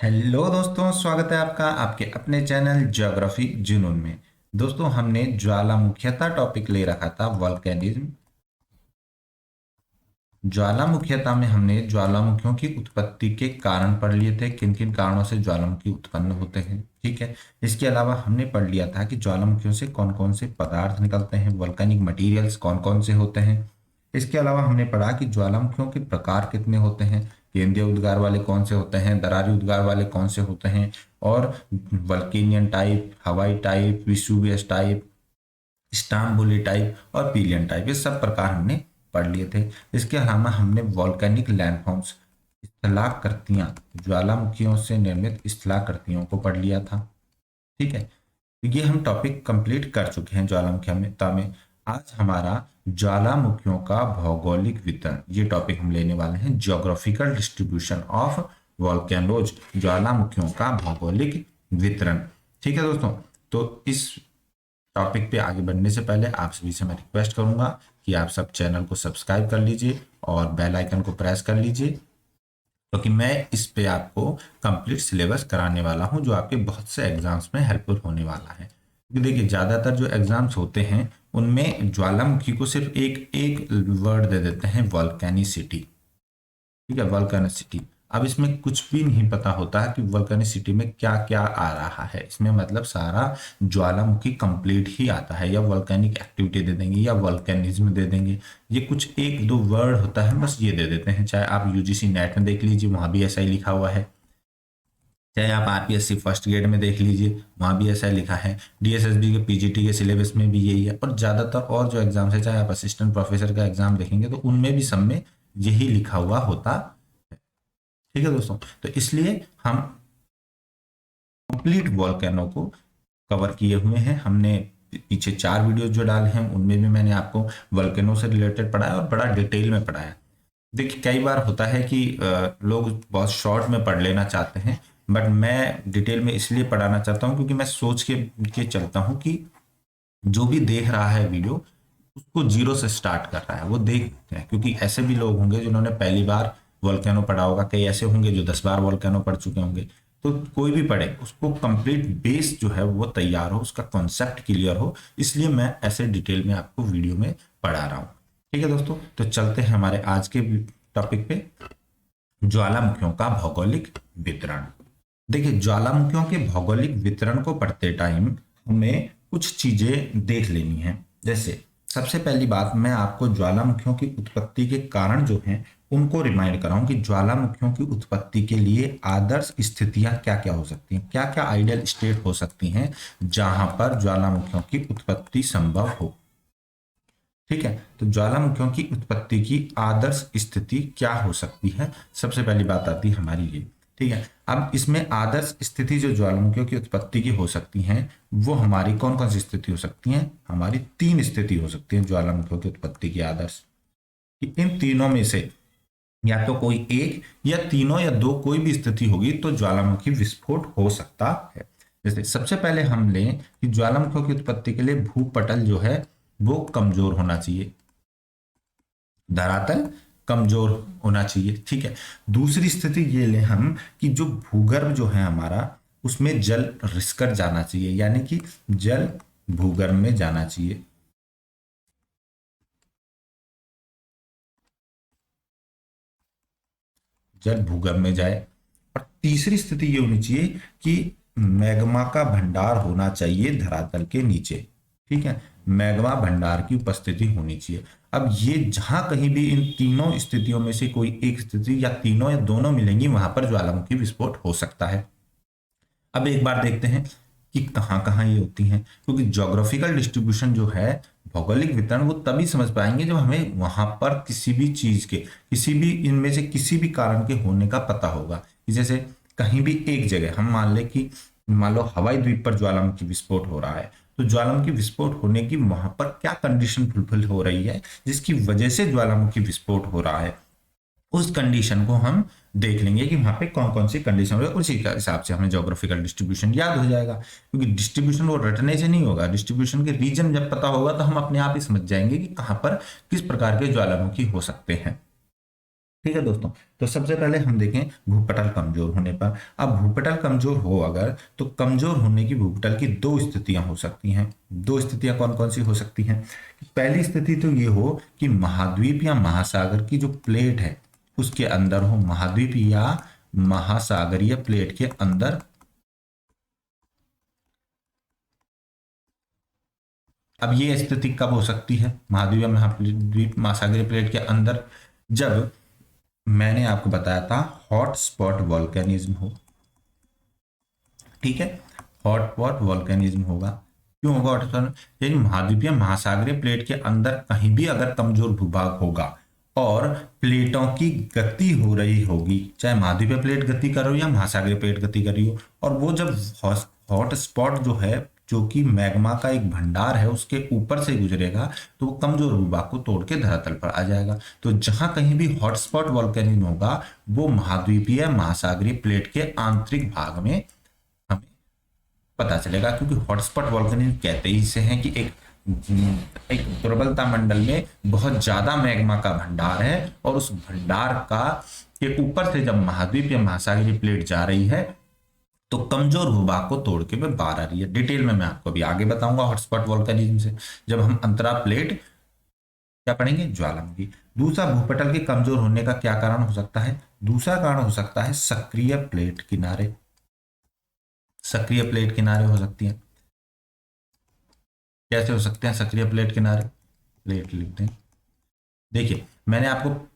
Hello दोस्तों, स्वागत है आपका आपके अपने चैनल ज्योग्राफी जुनून में। दोस्तों, हमने ज्वालामुखीता टॉपिक ले रखा था वॉल्केनिज्म। ज्वालामुखीता में हमने ज्वालामुखियों की उत्पत्ति के कारण पढ़ लिए थे, किन किन कारणों से ज्वालामुखी उत्पन्न होते हैं। ठीक है। इसके अलावा हमने पढ़ लिया था कि ज्वालामुखियों से कौन कौन से पदार्थ निकलते हैं, वॉल्केनिक मटेरियल्स कौन कौन से होते हैं। इसके अलावा हमने पढ़ा कि ज्वालामुखियों के प्रकार कितने होते हैं, केंद्रीय उद्गार वाले कौन से होते हैं, दरारी उद्गार वाले कौन से होते हैं, और वल्केनियन टाइप, हवाई टाइप, विसुवियस टाइप, इस्तांबुली टाइप और पीलियन टाइप, ये सब प्रकार हमने पढ़ लिए थे। इसके अलावा हमने वॉल्केनिक लैंडफॉर्म्स, स्थलाकृतियां, ज्वालामुखियों से निर्मित स्थलाकृतियों को पढ़ लिया था। ठीक है। तो ये हम टॉपिक कंप्लीट कर चुके हैं ज्वालामुखिता में। आज हमारा ज्वालामुखियों का भौगोलिक वितरण, ये टॉपिक हम लेने वाले हैं, ज्योग्राफिकल डिस्ट्रीब्यूशन ऑफ वॉल्केनोज, ज्वालामुखियों का भौगोलिक वितरण। ठीक है दोस्तों। तो इस टॉपिक पे आगे बढ़ने से पहले आप सभी से मैं रिक्वेस्ट करूंगा कि आप सब चैनल को सब्सक्राइब कर लीजिए और बेल आइकन को प्रेस कर लीजिए, क्योंकि मैं इस पे आपको कंप्लीट सिलेबस कराने वाला हूं जो आपके बहुत से एग्जाम्स में हेल्पफुल होने वाला है। क्योंकि देखिए, ज़्यादातर जो एग्जाम्स होते हैं उनमें ज्वालामुखी को सिर्फ एक एक वर्ड दे देते हैं, वॉल्केनिसिटी। ठीक है, वल्केनिसिटी। अब इसमें कुछ भी नहीं पता होता है कि वल्केनिसिटी में क्या क्या आ रहा है। इसमें मतलब सारा ज्वालामुखी कंप्लीट ही आता है, या वल्केनिक एक्टिविटी दे देंगे या वल्केनिज्म दे देंगे। ये कुछ एक दो वर्ड होता है, बस ये दे देते हैं। चाहे आप यूजीसी नेट में देख लीजिए, वहां भी ऐसा ही लिखा हुआ है। चाहे आप आरपीएससी फर्स्ट ग्रेड में देख लीजिए, वहां भी ऐसा लिखा है। डीएसएसबी के पीजीटी के सिलेबस में भी यही है, और ज्यादातर और जो एग्जाम्स है, चाहे आप असिस्टेंट प्रोफेसर का एग्जाम देखेंगे तो उनमें भी सब में यही लिखा हुआ होता। ठीक है दोस्तों। तो इसलिए हम कंप्लीट वॉल्केनो को कवर किए हुए हैं। हमने पीछे 4 वीडियोस जो डाले हैं उनमें भी मैंने आपको वॉल्केनो से रिलेटेड पढ़ाया और बड़ा डिटेल में पढ़ाया। देखिए, कई बार होता है कि लोग बहुत शॉर्ट में पढ़ लेना चाहते हैं, बट मैं डिटेल में इसलिए पढ़ाना चाहता हूँ क्योंकि मैं सोच के चलता हूँ कि जो भी देख रहा है वीडियो, उसको जीरो से स्टार्ट कर रहा है वो देखते हैं। क्योंकि ऐसे भी लोग होंगे जिन्होंने पहली बार वोल्केनो पढ़ा होगा, कई ऐसे होंगे जो 10 बार वोल्केनो पढ़ चुके होंगे। तो कोई भी पढ़े, उसको कंप्लीट बेस जो है वो तैयार हो, उसका कॉन्सेप्ट क्लियर हो, इसलिए मैं ऐसे डिटेल में आपको वीडियो में पढ़ा रहा हूँ। ठीक है दोस्तों, तो चलते हैं हमारे आज के टॉपिक पे, ज्वालामुखियों का भौगोलिक वितरण। देखिए, ज्वालामुखियों के भौगोलिक वितरण को पढ़ते टाइम हमें कुछ चीजें देख लेनी है। जैसे सबसे पहली बात, मैं आपको ज्वालामुखियों की उत्पत्ति के कारण जो हैं उनको रिमाइंड कराऊं कि ज्वालामुखियों की उत्पत्ति के लिए आदर्श स्थितियां क्या क्या हो सकती हैं, क्या क्या आइडियल स्टेट हो सकती हैं जहां पर ज्वालामुखियों की उत्पत्ति संभव हो। ठीक है। तो ज्वालामुखियों की उत्पत्ति की आदर्श स्थिति क्या हो सकती है, सबसे पहली बात आती है हमारी ये। ठीक है। अब इसमें आदर्श स्थिति जो ज्वालामुखियों की उत्पत्ति की हो सकती हैं, वो हमारी कौन कौन सी स्थिति हो सकती हैं, हमारी 3 स्थिति हो सकती है ज्वालामुखियों की उत्पत्ति की आदर्श। कि इन तीनों में से या तो कोई एक या तीनों या दो, कोई भी स्थिति होगी तो ज्वालामुखी विस्फोट हो सकता है। जैसे सबसे पहले हम लें कि ज्वालामुखियों की उत्पत्ति के लिए भूपटल जो है वो कमजोर होना चाहिए, धरातल कमजोर होना चाहिए। ठीक है। दूसरी स्थिति ये ले हम कि जो भूगर्भ जो है हमारा, उसमें जल रिसकर जाना चाहिए, यानी कि जल भूगर्भ में जाना चाहिए। जल भूगर्भ में जाए। और तीसरी स्थिति ये होनी चाहिए कि मैग्मा का भंडार होना चाहिए धरातल के नीचे। ठीक है। मैग्मा भंडार की उपस्थिति होनी चाहिए। अब ये जहां कहीं भी इन तीनों स्थितियों में से कोई एक स्थिति या तीनों या दोनों मिलेंगी, वहां पर ज्वालामुखी विस्फोट हो सकता है। अब एक बार देखते हैं कि कहाँ कहाँ ये होती हैं, क्योंकि ज्योग्राफिकल डिस्ट्रीब्यूशन जो है, भौगोलिक वितरण, वो तभी समझ पाएंगे जब हमें वहां पर किसी भी चीज के, किसी भी इनमें से किसी भी कारण के होने का पता होगा। कि जैसे कहीं भी एक जगह हम मान ले कि मान लो हवाई द्वीप पर ज्वालामुखी विस्फोट हो रहा है, तो ज्वालामुखी विस्फोट होने की वहां पर क्या कंडीशन फुलफिल हो रही है जिसकी वजह से ज्वालामुखी विस्फोट हो रहा है, उस कंडीशन को हम देख लेंगे कि वहां पे कौन कौन सी कंडीशन होगी, उसी के हिसाब से हमें ज्योग्राफिकल डिस्ट्रीब्यूशन याद हो जाएगा। क्योंकि डिस्ट्रीब्यूशन वो रटने से नहीं होगा, डिस्ट्रीब्यूशन के रीजन जब पता होगा तो हम अपने आप ही समझ जाएंगे कि कहां पर किस प्रकार के ज्वालामुखी हो सकते हैं। ठीक है दोस्तों। तो सबसे पहले हम देखें भूपटल कमजोर होने पर। अब भूपटल कमजोर हो अगर, तो कमजोर होने की भूपटल की दो स्थितियां हो सकती हैं। दो स्थितियां कौन कौन सी हो सकती हैं? पहली स्थिति तो ये हो कि महाद्वीप या महासागर की जो प्लेट है उसके अंदर हो, महाद्वीप या महासागरीय प्लेट के अंदर। अब ये स्थिति कब हो सकती है महाद्वीप या महाद्वीप महासागरीय प्लेट के अंदर? जब मैंने आपको बताया था हॉट स्पॉट वॉल्केनिज्म हो। ठीक है, हॉट स्पॉट वॉल्केनिज्म होगा। क्यों होगा हॉट स्पॉट? यानी महाद्वीपीय महासागरीय प्लेट के अंदर कहीं भी अगर कमजोर भूभाग होगा और प्लेटों की गति हो रही होगी, चाहे महाद्वीपीय प्लेट गति कर रही हो या महासागरीय प्लेट गति कर रही हो, और वो जब हॉट स्पॉट जो है, जो कि मैग्मा का एक भंडार है, उसके ऊपर से गुजरेगा, तो वो कमजोर भूभाग को तोड़ के धरातल पर आ जाएगा। तो जहां कहीं भी हॉटस्पॉट वॉल्केनिज्म होगा वो महाद्वीपीय महासागरीय प्लेट के आंतरिक भाग में हमें पता चलेगा, क्योंकि हॉटस्पॉट वॉल्केनिज्म कहते ही इसे हैं कि एक दुर्बलता मंडल में बहुत ज्यादा मैग्मा का भंडार है, और उस भंडार का के ऊपर से जब महाद्वीप या महासागरीय प्लेट जा रही है तो कमजोर भूभाग को तोड़ के मैं बाहर आ रही है। डिटेल में मैं आपको अभी आगे बताऊंगा हॉटस्पॉट वॉल्केनिज्म से, जब हम अंतरा प्लेट क्या पढ़ेंगे, ज्वालामुखी। दूसरा, भूपटल के कमजोर होने का क्या कारण हो सकता है? दूसरा कारण हो सकता है सक्रिय प्लेट किनारे। सक्रिय प्लेट किनारे हो सकती हैं। कैसे हो सकते हैं सक्रिय प्लेट किनारे? प्लेट लिख दें। देखिए, मैंने आपको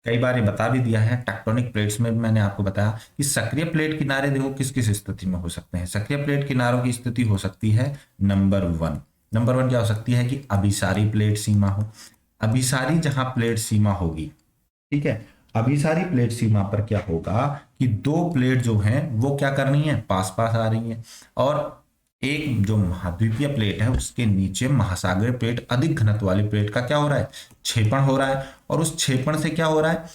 कई बार ये बता भी दिया है, टेक्टोनिक प्लेट्स में भी मैंने आपको बताया कि सक्रिय प्लेट किनारे देखो किस किस स्थिति में हो सकते हैं। सक्रिय प्लेट किनारों की स्थिति हो सकती है नंबर वन। नंबर वन क्या हो सकती है कि अभिसारी प्लेट सीमा हो। अभिसारी जहां प्लेट सीमा होगी, ठीक है, अभिसारी प्लेट सीमा पर क्या होगा कि दो प्लेट जो हैं वो क्या कर रही हैं, पास पास आ रही हैं, और एक जो महाद्वीपीय प्लेट है उसके नीचे महासागरीय प्लेट, अधिक घनत्व वाली प्लेट का क्या हो रहा है, क्षेपण हो रहा है, और उस क्षेपण से क्या हो रहा है,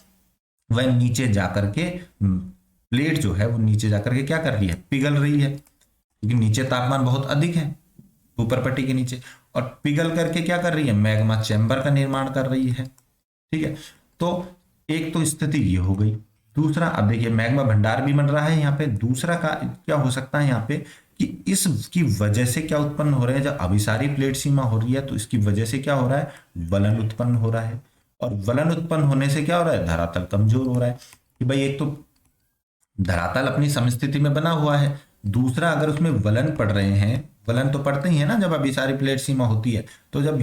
वह नीचे जाकर के प्लेट जो है वो नीचे जाकर के क्या कर रही है, पिघल रही है, क्योंकि नीचे तापमान बहुत अधिक है ऊपर पट्टी के नीचे, और पिघल करके क्या कर रही है, मैग्मा चैम्बर का निर्माण कर रही है। ठीक है, तो एक तो स्थिति ये हो गई। दूसरा, अब देखिए मैग्मा भंडार भी बन रहा है यहाँ पे। दूसरा का क्या हो सकता है यहाँ पे कि इसकी वजह से क्या उत्पन्न हो रहा है, जब अभिसारी प्लेट सीमा हो रही है तो इसकी वजह से क्या हो रहा है, वलन उत्पन्न हो रहा है, और वलन उत्पन्न होने से क्या हो रहा है, धरातल कमजोर हो रहा है। कि भाई एक तो धरातल अपनी समस्थिति में बना हुआ है, दूसरा अगर उसमें वलन पड़ रहे हैं, वलन तो पड़ते ही है ना जब अभिसारी प्लेट सीमा होती है, तो जब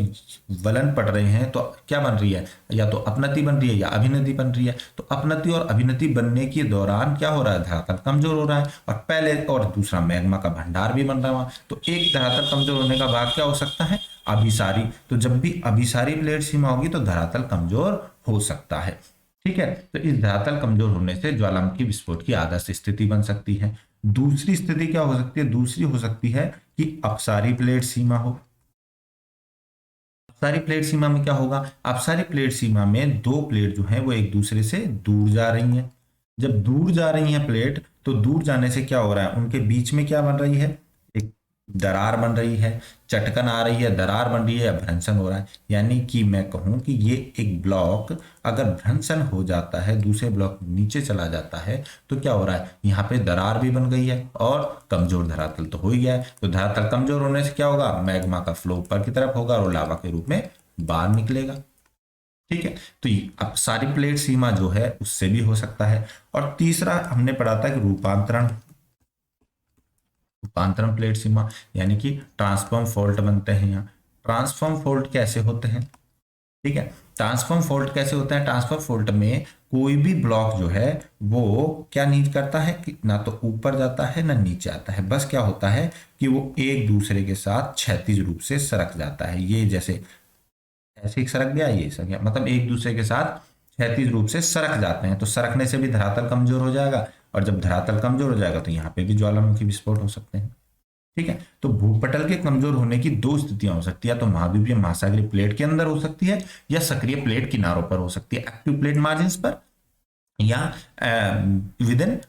वलन पड़ रहे हैं तो क्या बन रही है, या तो अपनति बन रही है या अभिनति बन रही है। तो अपनति और अभिनति बनने के दौरान क्या हो रहा है, धरातल कमजोर हो रहा है, और पहले और दूसरा मैग्मा का भंडार भी बन रहा है। तो एक धरातल कमजोर होने का भाग क्या हो सकता है, अभिसारी। तो जब भी अभिसारी प्लेट सीमा होगी तो धरातल कमजोर हो सकता है। ठीक है, तो इस धरातल कमजोर होने से ज्वालामुखी विस्फोट की आदर्श स्थिति बन सकती है। दूसरी स्थिति क्या हो सकती है, दूसरी हो सकती है कि अपसारी प्लेट सीमा हो। अपसारी प्लेट सीमा में क्या होगा, अपसारी प्लेट सीमा में दो प्लेट जो है वो एक दूसरे से दूर जा रही हैं। जब दूर जा रही हैं प्लेट, तो दूर जाने से क्या हो रहा है, उनके बीच में क्या बन रही है, एक दरार बन रही है, चटकन आ रही है, दरार बन रही है, या भ्रंशन हो रहा है। यानी कि मैं कहूं कि ये एक ब्लॉक अगर भ्रंशन हो जाता है, दूसरे ब्लॉक नीचे चला जाता है, तो क्या हो रहा है, यहाँ पे दरार भी बन गई है और कमजोर धरातल तो हो ही गया है। तो धरातल कमजोर होने से क्या होगा, मैग्मा का फ्लो ऊपर की तरफ होगा और लावा के रूप में बाहर निकलेगा। ठीक है, तो अब सारी प्लेट सीमा जो है उससे भी हो सकता है। और तीसरा हमने पढ़ा था कि रूपांतरण, रूपांतरण प्लेट सीमा, यानी कि ट्रांसफॉर्म फॉल्ट बनते हैं। यहाँ ट्रांसफॉर्म फॉल्ट कैसे होते हैं, ठीक है, ट्रांसफॉर्म फॉल्ट कैसे होता है, ट्रांसफॉर्म फॉल्ट में कोई भी ब्लॉक जो है वो क्या नहीं करता है कि ना तो ऊपर जाता है ना नीचे आता है, बस क्या होता है कि वो एक दूसरे के साथ क्षैतिज रूप से सरक जाता है। ये जैसे ऐसे सरक गया, ये सरक गया, मतलब एक दूसरे के साथ क्षैतिज रूप से सरक जाते हैं। तो सरकने से भी धरातल कमजोर हो जाएगा, और जब धरातल कमजोर हो जाएगा तो यहाँ पे भी ज्वालामुखी विस्फोट हो सकते हैं। ठीक है, तो भूपटल के कमजोर होने की दो स्थितियां हो सकती है, तो महाद्वीपीय महासागरीय प्लेट के अंदर हो सकती है, या सक्रिय प्लेट किनारों पर हो सकती है, एक्टिव प्लेट मार्जिन पर, या विद इन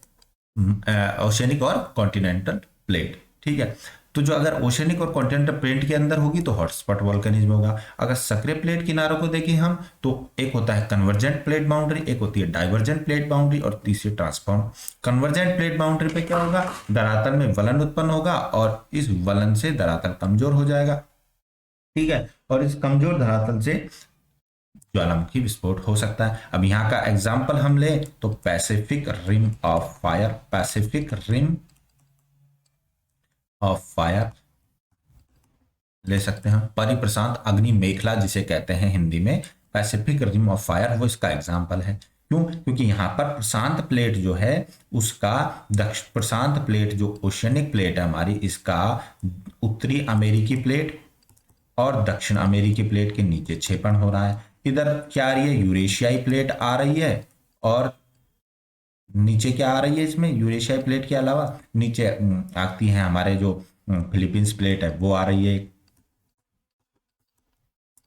ओशियनिक और कॉन्टिनेंटल प्लेट। ठीक है, तो जो अगर ओशनिक और कॉन्टिनेंटल प्लेट के अंदर होगी तो हॉटस्पॉट वॉल्केनिज्म होगा। अगर सक्रिय प्लेट किनारों को देखें हम तो एक होता है कन्वर्जेंट प्लेट बाउंड्री, एक होती है डाइवर्जेंट प्लेट बाउंड्री और तीसरी ट्रांसफॉर्म। कन्वर्जेंट प्लेट बाउंड्री पे क्या होगा, धरातल में वलन उत्पन्न होगा और इस वलन से धरातल कमजोर हो जाएगा, ठीक है, और इस कमजोर धरातल से ज्वालामुखी विस्फोट हो सकता है। अब यहाँ का एग्जाम्पल हम ले तो Pacific rim of fire, Pacific rim of fire ले सकते हैं, परिप्रशांत अग्नि मेखला जिसे कहते हैं हिंदी में, पैसिफिक रिम ऑफ फायर, वो इसका एग्जाम्पल है। क्यों? क्योंकि यहाँ पर प्रशांत प्लेट जो है उसका प्रशांत प्लेट जो ओशियनिक प्लेट है हमारी, इसका उत्तरी अमेरिकी प्लेट और दक्षिण अमेरिकी प्लेट के नीचे क्षेपण हो रहा है। इधर क्या आ रही है, यूरेशियाई प्लेट आ रही है और नीचे क्या आ रही है, इसमें यूरेशियाई प्लेट के अलावा नीचे आती है हमारे जो फिलीपींस प्लेट है वो आ रही है,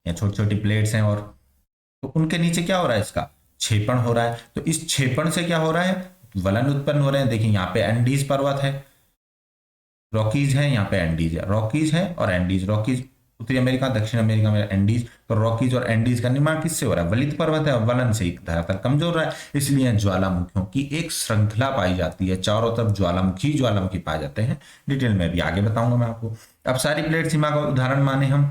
या छोटी छोटी प्लेट्स हैं, और तो उनके नीचे क्या हो रहा है, इसका क्षेपण हो रहा है। तो इस क्षेपण से क्या हो रहा है, वलन उत्पन्न हो रहे हैं। देखिए यहाँ पे एंडीज पर्वत है, रॉकीज है, यहाँ पे एंडीज है, रॉकीज है और एंडीज, रॉकीज उत्तरी अमेरिका, दक्षिण अमेरिका में एंडीज, तो रॉकीज और एंडीज का निर्माण किससे हो रहा है, वलित पर्वत है, और वलन से धरातल कमजोर रहा है, इसलिए ज्वालामुखियों की एक श्रृंखला पाई जाती है, चारों तरफ ज्वालामुखी ज्वालामुखी पाए जाते हैं। डिटेल में भी आगे बताऊंगा मैं आपको। अब सारी प्लेट सीमा का उदाहरण माने हम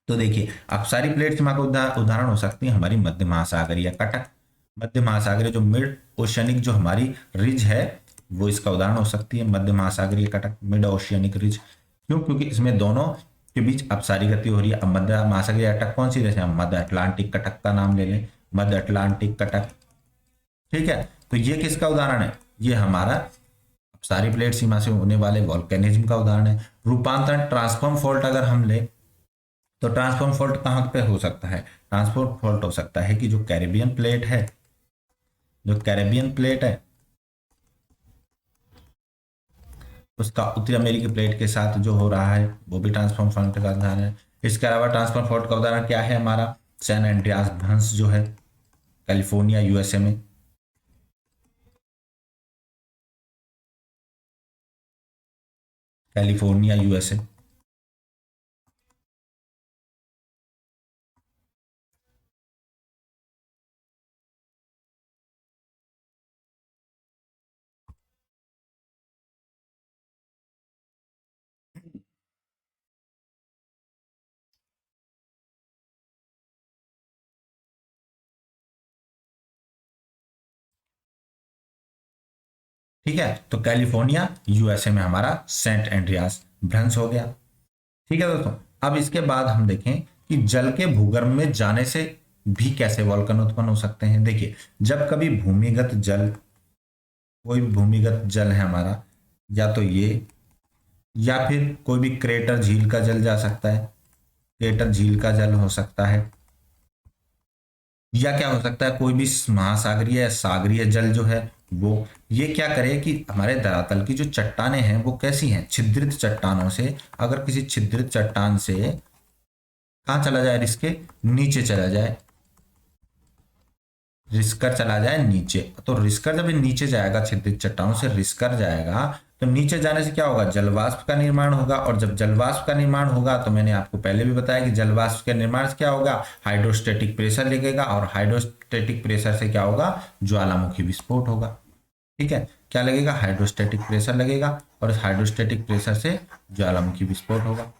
तो देखिए अब सारी प्लेट सीमा का उदाहरण हो सकती है हमारी मध्य महासागरीय कटक, मध्य महासागरीय जो मिड ओशियनिक जो हमारी रिज है वो इसका उदाहरण हो सकती है, मध्य महासागरीय कटक, मिड ओशियनिक रिज। क्यों? क्योंकि इसमें दोनों के बीच अपसारी गति हो रही है। अब मध्य महासागरीय कटक कौन सी, जैसे हम मध्य अटलांटिक कटक का नाम ले लें, मध्य अटलांटिक कटक, ठीक है। तो ये किसका उदाहरण है, ये हमारा सारी प्लेट सीमा से होने वाले वॉल्केनिज्म का उदाहरण है। रूपांतरण ट्रांसफॉर्म फॉल्ट अगर हम ले तो ट्रांसफॉर्म फॉल्ट कहाँ पे हो सकता है, ट्रांसफॉर्म फॉल्ट हो सकता है कि जो कैरेबियन प्लेट है, जो कैरेबियन प्लेट है उसका उत्तरी अमेरिकी प्लेट के साथ जो हो रहा है वो भी ट्रांसफॉर्म फॉल्ट का उदाहरण है। इसके अलावा ट्रांसफॉर्म फॉल्ट का उदाहरण क्या है हमारा, सैन एंड्रियास भ्रंश जो है कैलिफोर्निया यूएसए में, कैलिफोर्निया यूएसए। ठीक है, तो कैलिफोर्निया यूएसए में हमारा सेंट एंड्रियास भ्रंश हो गया। ठीक है दोस्तों, अब इसके बाद हम देखें कि जल के भूगर्भ में जाने से भी कैसे वॉल्कन उत्पन्न हो सकते हैं। देखिए जब कभी भूमिगत जल, कोई भूमिगत जल है हमारा, या तो ये या फिर कोई भी क्रेटर झील का जल जा सकता है, क्रेटर झील का जल हो सकता है, या क्या हो सकता है कोई भी महासागरीय या सागरीय जल जो है वो, ये क्या करे कि हमारे धरातल की जो चट्टानें हैं वो कैसी हैं, छिद्रित चट्टानों से, अगर किसी छिद्रित चट्टान से कहाँ चला जाए, इसके नीचे चला जाए, रिस्कर चला जाए नीचे, तो रिस्कर जब नीचे जाएगा, छिद्रित चट्टानों से रिस्कर जाएगा, तो नीचे जाने से क्या होगा, जलवाष्प का निर्माण होगा, और जब जलवाष्प का निर्माण होगा तो मैंने आपको पहले भी बताया कि जलवाष्प के निर्माण से क्या होगा, हाइड्रोस्टेटिक प्रेशर लगेगा, और हाइड्रोस्टेटिक प्रेशर से क्या होगा, ज्वालामुखी विस्फोट होगा। ठीक है, क्या लगेगा, हाइड्रोस्टेटिक प्रेशर लगेगा, और इस हाइड्रोस्टेटिक प्रेशर से ज्वालामुखी विस्फोट होगा।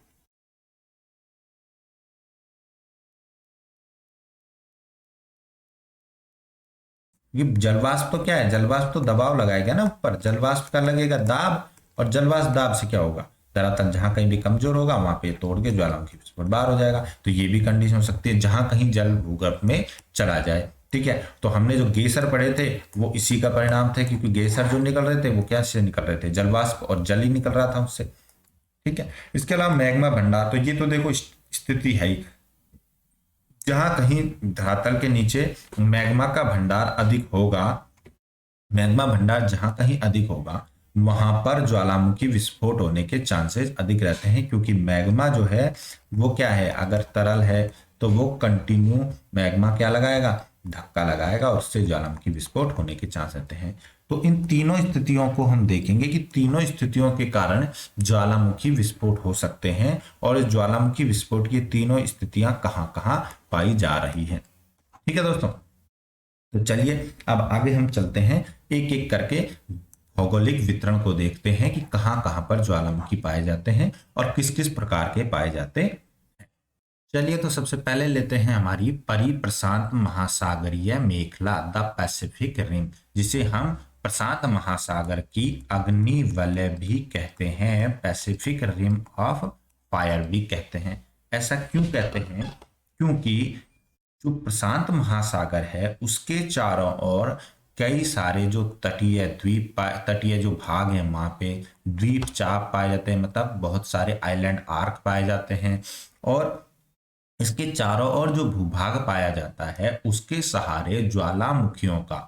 ये जलवाष्प तो क्या है, जलवाष्प तो दबाव लगाएगा ना ऊपर, जलवाष्प का लगेगा दाब, और जलवाष्प दाब से क्या होगा, धरातल जहां कहीं भी कमजोर होगा वहां पे तोड़ के ज्वालामुखी विस्फोट बाहर हो जाएगा। तो ये भी कंडीशन हो सकती है जहां कहीं जल भूगर्भ में चला जाए। ठीक है, तो हमने जो गेसर पढ़े थे वो इसी का परिणाम थे, क्योंकि गेसर जो निकल रहे थे वो क्या से निकल रहे थे, जलवाष्प, और जल ही निकल रहा था उससे। ठीक है, इसके अलावा मैग्मा भंडार, तो ये तो देखो स्थिति है ही, जहां कहीं धरातल के नीचे मैग्मा का भंडार अधिक होगा, मैग्मा भंडार जहां कहीं अधिक होगा वहां पर ज्वालामुखी विस्फोट होने के चांसेस अधिक रहते हैं, क्योंकि मैग्मा जो है वो क्या है, अगर तरल है तो वो कंटिन्यू मैग्मा क्या लगाएगा, धक्का लगाएगा और उससे ज्वालामुखी विस्फोट होने के चांस रहते हैं। तो इन तीनों स्थितियों को हम देखेंगे कि तीनों स्थितियों के कारण ज्वालामुखी विस्फोट हो सकते हैं और इस ज्वालामुखी विस्फोट की तीनों स्थितियां कहाँ कहाँ पाई जा रही हैं। ठीक है दोस्तों, तो चलिए अब आगे हम चलते हैं, एक एक करके भौगोलिक वितरण को देखते हैं कि कहाँ कहाँ पर ज्वालामुखी पाए जाते हैं और किस किस प्रकार के पाए जाते हैं। चलिए तो सबसे पहले लेते हैं हमारी परिप्रशांत महासागरीय मेखला, द पैसिफिक रिम, जिसे हम प्रशांत महासागर की अग्नि वलय भी कहते हैं, पैसिफिक रिम ऑफ फायर भी कहते हैं। ऐसा क्यों कहते हैं? क्योंकि जो प्रशांत महासागर है उसके चारों ओर कई सारे जो तटीय तटीय जो भाग हैं वहां पे द्वीप चाप पाए जाते हैं, मतलब बहुत सारे आइलैंड आर्क पाए जाते हैं। और इसके चारों ओर जो भूभाग पाया जाता है उसके सहारे ज्वालामुखियों का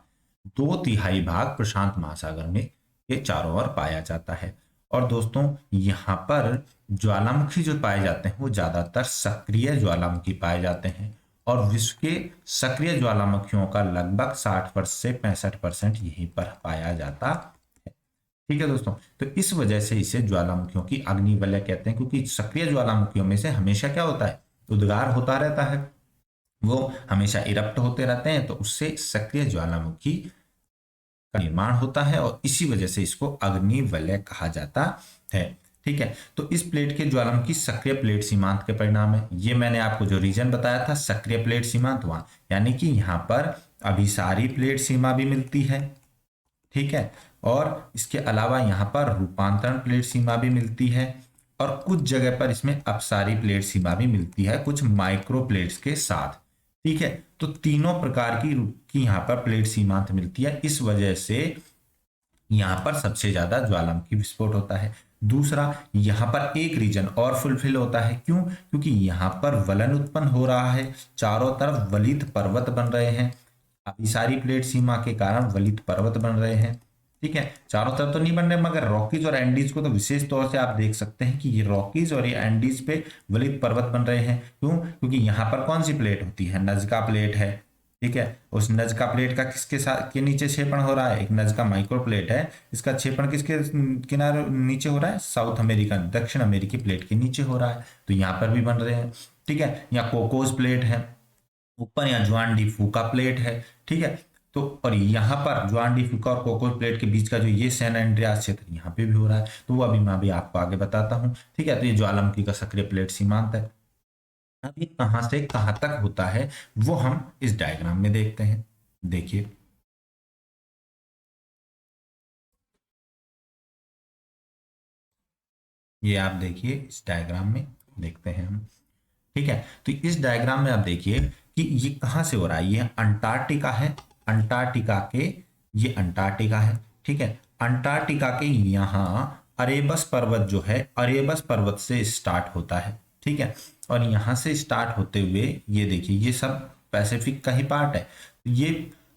2/3 भाग प्रशांत महासागर में के चारों ओर पाया जाता है। और दोस्तों यहाँ पर ज्वालामुखी जो पाए जाते हैं वो ज्यादातर सक्रिय ज्वालामुखी पाए जाते हैं और विश्व के सक्रिय ज्वालामुखियों का लगभग 60% से 65% यहीं पर पाया जाता है। ठीक है दोस्तों, तो इस वजह से इसे ज्वालामुखियों की अग्निवलय कहते हैं, क्योंकि सक्रिय ज्वालामुखियों में से हमेशा क्या होता है, उद्गार होता रहता है, वो हमेशा इरप्ट होते रहते हैं, तो उससे सक्रिय ज्वालामुखी का निर्माण होता है और इसी वजह से इसको अग्निवलय कहा जाता है। ठीक है, तो इस प्लेट के ज्वालामुखी सक्रिय प्लेट सीमांत के परिणाम है। ये मैंने आपको जो रीजन बताया था सक्रिय प्लेट सीमांत, वहां यानी कि यहाँ पर अभिसारी प्लेट सीमा भी मिलती है। ठीक है, और इसके अलावा यहाँ पर रूपांतरण प्लेट सीमा भी मिलती है और कुछ जगह पर इसमें अपसारी प्लेट सीमा भी मिलती है कुछ माइक्रो प्लेट्स के साथ। ठीक है, तो तीनों प्रकार की यहाँ पर प्लेट सीमांत मिलती है, इस वजह से यहाँ पर सबसे ज्यादा ज्वालामुखी विस्फोट होता है। दूसरा, यहाँ पर एक रीजन और फुलफिल होता है, क्यों? क्योंकि यहाँ पर वलन उत्पन्न हो रहा है, चारों तरफ वलित पर्वत बन रहे हैं, अभिसारी प्लेट सीमा के कारण वलित पर्वत बन रहे हैं। ठीक है, चारों तरफ तो नहीं बन रहे, मगर रॉकीज और एंडीज को तो विशेष तौर से आप देख सकते हैं कि ये रॉकीज और ये एंडीज पे वलित पर्वत बन रहे हैं। क्यों? क्योंकि यहाँ पर कौन सी प्लेट होती है, नजका प्लेट है। ठीक है, उस नजका प्लेट का किसके साथ के नीचे क्षेपण हो रहा है, एक नजका माइक्रो प्लेट है, इसका क्षेपण किसके किनारे नीचे हो रहा है, साउथ अमेरिकन दक्षिण अमेरिकी प्लेट के नीचे हो रहा है, तो यहाँ पर भी बन रहे हैं। ठीक है, यहाँ कोकोस प्लेट है ऊपर, यहाँ जुआन डी फूका प्लेट है। ठीक है, तो और यहाँ पर जुआन डी फूका और कोकोस प्लेट के बीच का जो ये सैन एंड्रियास क्षेत्र यहाँ पे भी हो रहा है, तो वो अभी मैं भी आपको आगे बताता हूँ। ठीक है, तो ये ज्वालामुखी का सक्रिय प्लेट सीमांत है। अब ये कहां से कहां तक होता है वो हम इस डायग्राम में देखते हैं। देखिए, ये आप देखिए इस डायग्राम में देखते हैं हम। ठीक है, तो इस डायग्राम में आप देखिए कि ये कहां से हो रहा है, ये अंटार्कटिका है, अंटार्कटिका के ये अंटार्कटिका है। ठीक है, अंटार्कटिका के यहाँ अरेबस पर्वत जो है, अरेबस पर्वत से स्टार्ट होता है। ठीक है, और यहाँ से स्टार्ट होते हुए ये देखिए ये सब पैसिफिक का ही पार्ट है, ये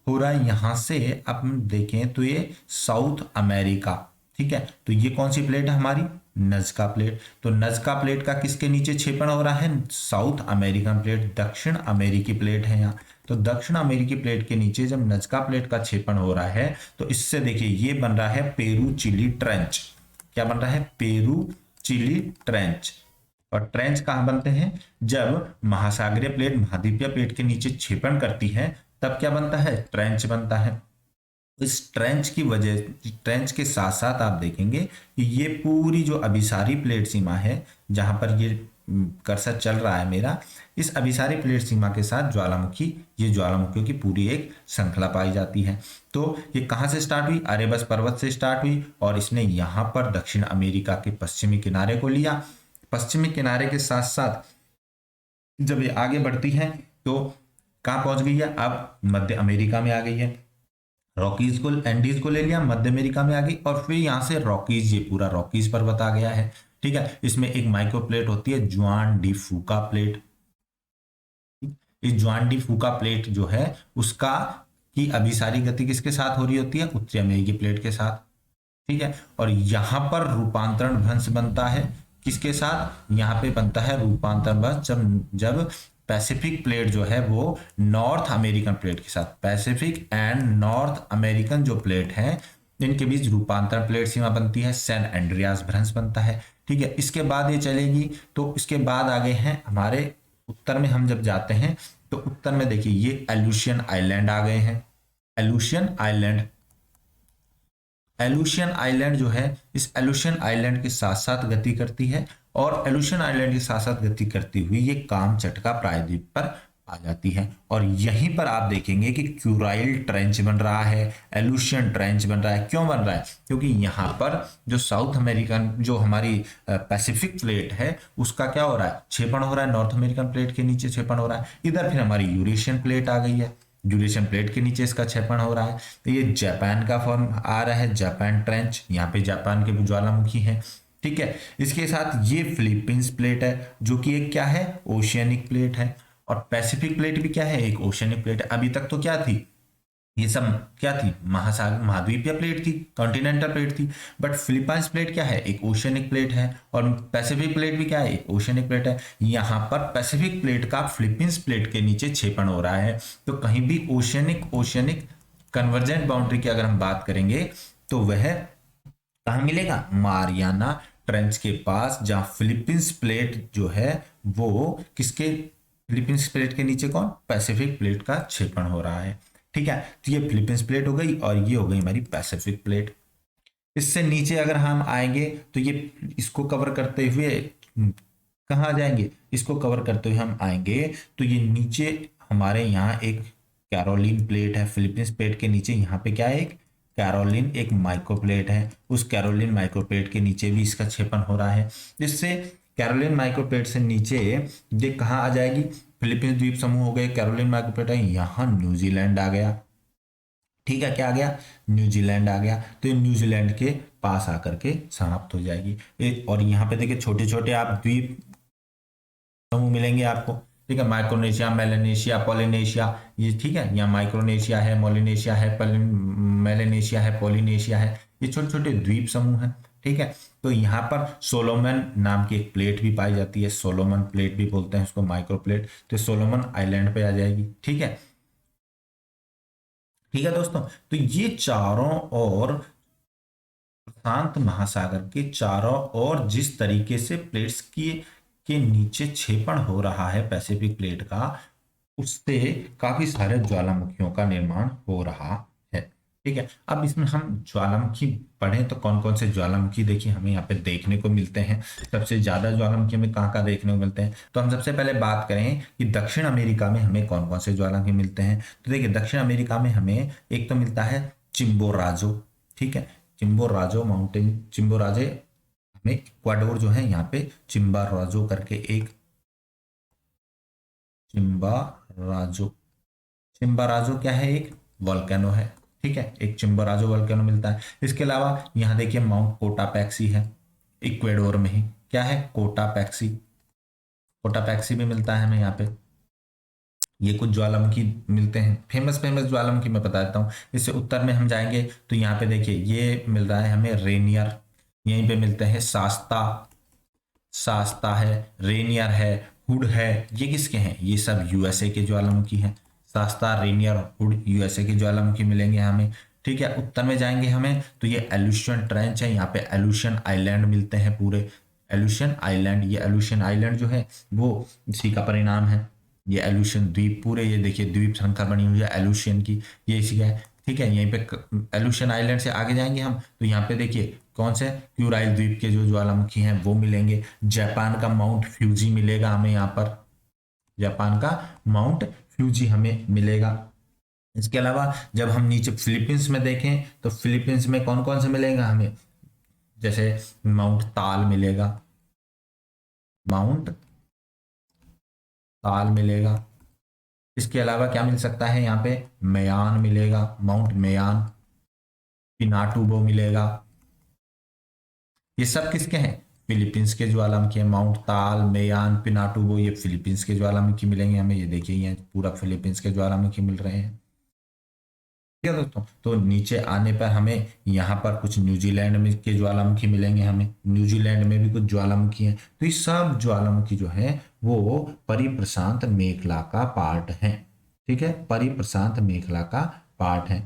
हो रहा है यहाँ से। अब हम देखें तो ये साउथ अमेरिका। ठीक है, तो ये कौन सी प्लेट है हमारी, नजका प्लेट। तो नजका प्लेट का किसके नीचे क्षेपण हो रहा है, साउथ अमेरिकन प्लेट, दक्षिण अमेरिकी प्लेट है यहाँ। तो दक्षिण अमेरिकी प्लेट के नीचे जब नजका प्लेट का क्षेपण हो रहा है तो इससे देखिए ये बन रहा है पेरू चिली ट्रेंच। क्या बन रहा है, पेरू चिली ट्रेंच। और ट्रेंच कहाँ बनते हैं, जब महासागरीय प्लेट महाद्वीपीय प्लेट के नीचे क्षेपण करती है तब क्या बनता है, ट्रेंच बनता है। इस ट्रेंच की वजह, ट्रेंच के साथ साथ आप देखेंगे कि ये पूरी जो अभिसारी प्लेट सीमा है जहां पर ये कर्सर चल रहा है मेरा, इस अभिसारी प्लेट सीमा के साथ ज्वालामुखी, ये ज्वालामुखियों की पूरी एक श्रृंखला पाई जाती है। तो ये कहाँ से स्टार्ट हुई, अरेबस पर्वत से स्टार्ट हुई और इसने यहाँ पर दक्षिण अमेरिका के पश्चिमी किनारे को लिया। पश्चिमी किनारे के साथ साथ जब ये आगे बढ़ती है तो कहाँ पहुंच गई है, अब मध्य अमेरिका में आ गई है। रॉकीज को, एंडीज को ले लिया, मध्य अमेरिका में आ गई और फिर यहाँ से रॉकीज, ये पूरा रॉकीज पर्वत आ गया है। ठीक है, इसमें एक माइक्रो प्लेट होती है जुआन डी फूका प्लेट। इस जुआन डी फूका प्लेट जो है उसका की अभिसारी गति किसके साथ हो रही होती है, उत्तरी अमेरिकी प्लेट के साथ। ठीक है, और यहाँ पर रूपांतरण भ्रंश बनता है किसके साथ, यहाँ पे बनता है रूपांतरण भ्रंश जब पैसिफिक प्लेट जो है वो नॉर्थ अमेरिकन प्लेट के साथ, पैसिफिक एंड नॉर्थ अमेरिकन जो प्लेट है इनके बीच रूपांतर प्लेट सीमा बनती है, सैन एंड्रियास भ्रंश बनता है। ठीक है, इसके बाद ये चलेगी तो इसके बाद आगे हैं हमारे उत्तर में हम जब जाते हैं तो उत्तर में देखिए ये एलुशियन आइलैंड आ गए हैं। एलुशियन आइलैंड, एलुशियन आइलैंड जो है इस एलुशियन आइलैंड के साथ साथ गति करती है और एलुशियन आइलैंड के साथ साथ गति करती हुई ये कामचटका प्रायद्वीप पर आ जाती है और यहीं पर आप देखेंगे कि क्यूराइल ट्रेंच बन रहा है, एलुशियन ट्रेंच बन रहा है। क्यों बन रहा है? क्योंकि यहाँ पर जो साउथ अमेरिकन जो हमारी पैसिफिक प्लेट है उसका क्या हो रहा है, क्षेपण हो रहा है, नॉर्थ अमेरिकन प्लेट के नीचे क्षेपण हो रहा है। इधर फिर हमारी यूरेशियन प्लेट आ गई है, यूरेशियन प्लेट के नीचे इसका क्षेपण हो रहा है। तो ये जापान का फॉर्म आ रहा है, जापान ट्रेंच, यहाँ पे जापान के ज्वालामुखी है। ठीक है, इसके साथ ये फिलीपींस प्लेट है जो कि एक क्या है, ओशियनिक प्लेट है, और पैसिफिक प्लेट भी क्या है, एक ओशियनिक प्लेट है। अभी तक तो क्या थी, ये सब क्या थी, महासागर महाद्वीपीय प्लेट थी, कॉन्टिनेंटल प्लेट थी। बट फिलीपाइंस प्लेट क्या है, एक ओशियनिक प्लेट है, और पैसिफिक प्लेट भी क्या है, एक ओशियनिक प्लेट है। यहाँ पर पैसिफिक प्लेट का फिलीपींस प्लेट के नीचे क्षेपण हो रहा है। तो कहीं भी ओशियनिक ओशियनिक कन्वर्जेंट बाउंड्री की अगर हम बात करेंगे तो वह कहाँ मिलेगा, मारियाना ट्रेंच के पास, जहां फिलीपींस प्लेट जो है वो किसके, फिलीपींस प्लेट के नीचे कौन, पैसिफिक प्लेट का क्षेपण हो रहा है। ठीक है, तो ये फिलीपींस प्लेट हो गई और ये हो गई हमारी पैसिफिक प्लेट। इससे नीचे अगर हम आएंगे तो ये इसको कवर करते हुए कहाँ जाएंगे, इसको कवर करते हुए हम आएंगे तो ये नीचे हमारे यहाँ एक कैरोलिन प्लेट है, फिलीपींस प्लेट के नीचे यहाँ पे क्या है, एक कैरोलिन एक माइक्रोप्लेट है। उस कैरोलिन माइक्रोप्लेट के नीचे भी इसका क्षेपण हो रहा है, जिससे कैरोलिन माइक्रोप्लेट से नीचे ये कहाँ आ जाएगी, फिलीपींस द्वीप समूह हो गए, कैरोलिन माइक्रोप्लेट है, यहाँ न्यूजीलैंड आ गया। ठीक है, क्या आ गया, न्यूजीलैंड आ गया। तो ये न्यूजीलैंड के पास आकर के समाप्त हो जाएगी। और यहाँ पे देखिए छोटे छोटे आप द्वीप समूह मिलेंगे आपको। ठीक है, माइक्रोनेशिया, मेलेनेशिया, पॉलिनेशिया, ये ठीक है, यहाँ माइक्रोनेशिया है, मोलिनेशिया है, मेलेनेशिया है, पॉलिनेशिया है, ये छोटे छोटे द्वीप समूह हैं। ठीक है, तो यहाँ पर सोलोमन नाम की एक प्लेट भी पाई जाती है, सोलोमन प्लेट भी बोलते हैं उसको, माइक्रो प्लेट। तो सोलोमन आइलैंड पे आ जाएगी। ठीक है, ठीक है दोस्तों, तो ये चारों ओर प्रशांत महासागर के चारों ओर जिस तरीके से प्लेट्स की के नीचे क्षेपण हो रहा है पैसिफिक प्लेट का, उससे काफी सारे ज्वालामुखियों का निर्माण हो रहा है। ठीक है, अब इसमें हम ज्वालामुखी पढ़ें तो कौन कौन से ज्वालामुखी देखिए हमें यहाँ पे देखने को मिलते हैं। सबसे ज्यादा ज्वालामुखी हमें कहाँ कहाँ देखने को मिलते हैं, तो हम सबसे पहले बात करें कि दक्षिण अमेरिका में हमें कौन कौन से ज्वालामुखी मिलते हैं। तो देखिए दक्षिण अमेरिका में हमें एक तो मिलता है चिम्बोराजो। ठीक है, चिम्बोराजो माउंटेन, चिम्बोराजे हमें इक्वाडोर जो है यहाँ पे चिम्बाराजो करके एक, चिम्बाराजो, चिम्बाराजो क्या है, एक वोल्केनो है। ठीक है, एक चिम्बाराजो वोल्केनो मिलता है। इसके अलावा यहाँ देखिए माउंट कोटापैक्सी है, इक्वेडोर में ही क्या है, कोटापैक्सी, कोटापैक्सी भी मिलता है हमें यहाँ पे। ये कुछ ज्वालामुखी मिलते हैं, फेमस फेमस ज्वालामुखी मैं बता देता हूँ। इससे उत्तर में हम जाएंगे तो यहाँ पे देखिए ये मिल रहा है हमें रेनियर, यहीं पे मिलते हैं शास्ता, शास्ता है, रेनियर है, हुड है, ये किसके हैं, ये सब यूएसए के ज्वालामुखी हैं। शास्ता, रेनियर, हुड यूएसए के ज्वालामुखी मिलेंगे हमें। ठीक है, उत्तर में जाएंगे हमें तो ये एलुशियन ट्रेंच है, यहाँ पे एलुशियन आइलैंड मिलते हैं पूरे, एलुशियन आइलैंड, ये एलुशियन आइलैंड जो है वो इसी का परिणाम है। ये एलुशियन द्वीप पूरे, ये देखिए द्वीप श्रृंखला बनी हुई है एलुशियन की, ये इसी का है। ठीक है, यहीं पे एलुशियन आइलैंड से आगे जाएंगे हम तो यहाँ पे देखिए कौन से, क्यूराइल द्वीप के जो ज्वालामुखी हैं वो मिलेंगे। जापान का माउंट फ्यूजी मिलेगा हमें यहाँ पर, जापान का माउंट फ्यूजी हमें मिलेगा। इसके अलावा जब हम नीचे फिलीपींस में देखें तो फिलीपींस में कौन कौन से मिलेगा हमें, जैसे माउंट ताल मिलेगा, माउंट ताल मिलेगा। इसके अलावा क्या मिल सकता है यहाँ पे, मेयान मिलेगा, माउंट मेयान, पिनाटुबो मिलेगा। ये सब किसके हैं, फिलीपींस के ज्वालामुखी है, माउंट ताल, मेयान, पिनाटुबो, ये फिलीपींस के ज्वालामुखी मिलेंगे हमें। ये देखिए ये पूरा फिलीपींस के ज्वालामुखी मिल रहे हैं। ठीक है दोस्तों। तो नीचे आने पर हमें यहाँ पर कुछ न्यूजीलैंड में के ज्वालामुखी मिलेंगे, हमें न्यूजीलैंड में भी कुछ ज्वालामुखी हैं। तो ये सब ज्वालामुखी जो है वो परिप्रशांत मेखला का पार्ट है। ठीक है, परिप्रशांत मेखला का पार्ट है।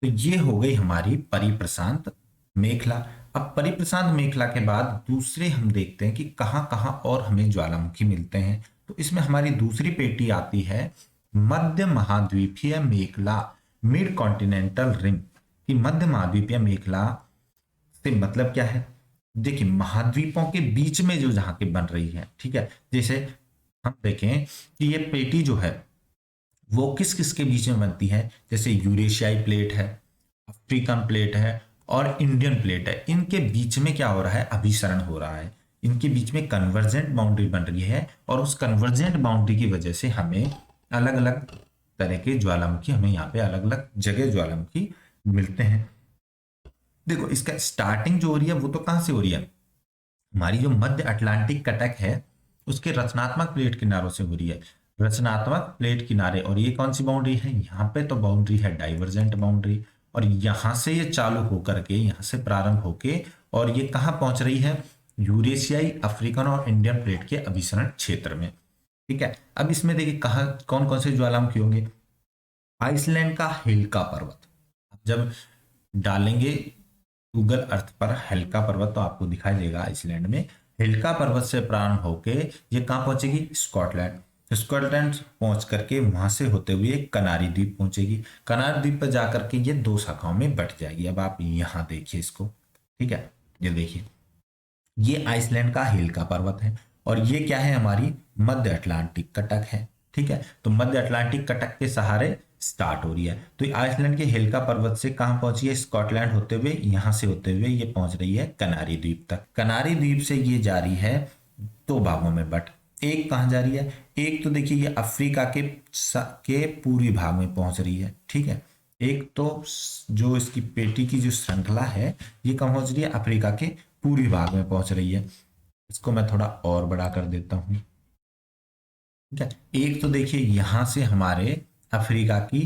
तो ये हो गई हमारी परिप्रशांत मेखला। अब परिप्रशांत मेखला के बाद दूसरे हम देखते हैं कि कहाँ कहाँ और हमें ज्वालामुखी मिलते हैं। तो इसमें हमारी दूसरी पेटी आती है मध्य महाद्वीपीय मेखला, मिड कॉन्टिनेंटल रिंग। कि मध्य महाद्वीपीय मेखला से मतलब क्या है? देखिए, महाद्वीपों के बीच में जो जहां की बन रही है, ठीक है। जैसे हम देखें कि ये पेटी जो है वो किस किस के बीच में बनती है, जैसे यूरेशियाई प्लेट है, अफ्रीकन प्लेट है और इंडियन प्लेट है। इनके बीच में क्या हो रहा है? अभिसरण हो रहा है। इनके बीच में कन्वर्जेंट बाउंड्री बन रही है और उस कन्वर्जेंट बाउंड्री की वजह से हमें अलग अलग तरह के ज्वालामुखी, हमें यहाँ पे अलग अलग जगह ज्वालामुखी मिलते हैं। देखो, इसका स्टार्टिंग जो हो रही है वो तो कहाँ से हो रही है? हमारी जो मध्य अटलांटिक कटक है उसके रचनात्मक प्लेट किनारों से हो रही है। रचनात्मक प्लेट किनारे, और ये कौन सी बाउंड्री है? यहाँ पे तो बाउंड्री है डाइवर्जेंट बाउंड्री। और यहां से ये चालू होकर के, यहां से प्रारंभ होके और ये कहाँ पहुंच रही है? यूरेशियाई, अफ्रीकन और इंडियन प्लेट के अभिसरण क्षेत्र में। ठीक है। अब इसमें देखिए कहाँ कौन कौन से ज्वालामुखी होंगे। आइसलैंड का हेल्का पर्वत, आप जब डालेंगे गूगल अर्थ पर हेल्का पर्वत तो आपको दिखाई देगा आइसलैंड में। हेल्का पर्वत से प्रारंभ होके ये कहाँ पहुंचेगी? स्कॉटलैंड। स्कॉटलैंड पहुंच करके वहां से होते हुए कनारी द्वीप पहुंचेगी। कनारी द्वीप पर जाकर के ये दो शाखाओं में बट जाएगी। अब आप यहाँ देखिए इसको, ठीक है। ये देखिए, ये आइसलैंड का हेल्का पर्वत है और ये क्या है? हमारी मध्य अटलांटिक कटक है। ठीक है, तो मध्य अटलांटिक कटक के सहारे स्टार्ट हो रही है। तो आइसलैंड के हेल्का पर्वत से कहां पहुंची है? स्कॉटलैंड होते हुए, यहां से होते हुए ये पहुंच रही है कनारी द्वीप तक। कनारी द्वीप से ये जा रही है दो भागों में बट। एक कहां जा रही है? एक तो देखिए ये अफ्रीका के पूर्वी भाग में पहुंच रही है। ठीक है, एक तो जो इसकी पेटी की जो श्रृंखला है ये कहाँ पहुंच रही है? अफ्रीका के पूर्वी भाग में पहुंच रही है। इसको मैं थोड़ा और बड़ा कर देता हूं। ठीक है, एक तो देखिए यहां से हमारे अफ्रीका की,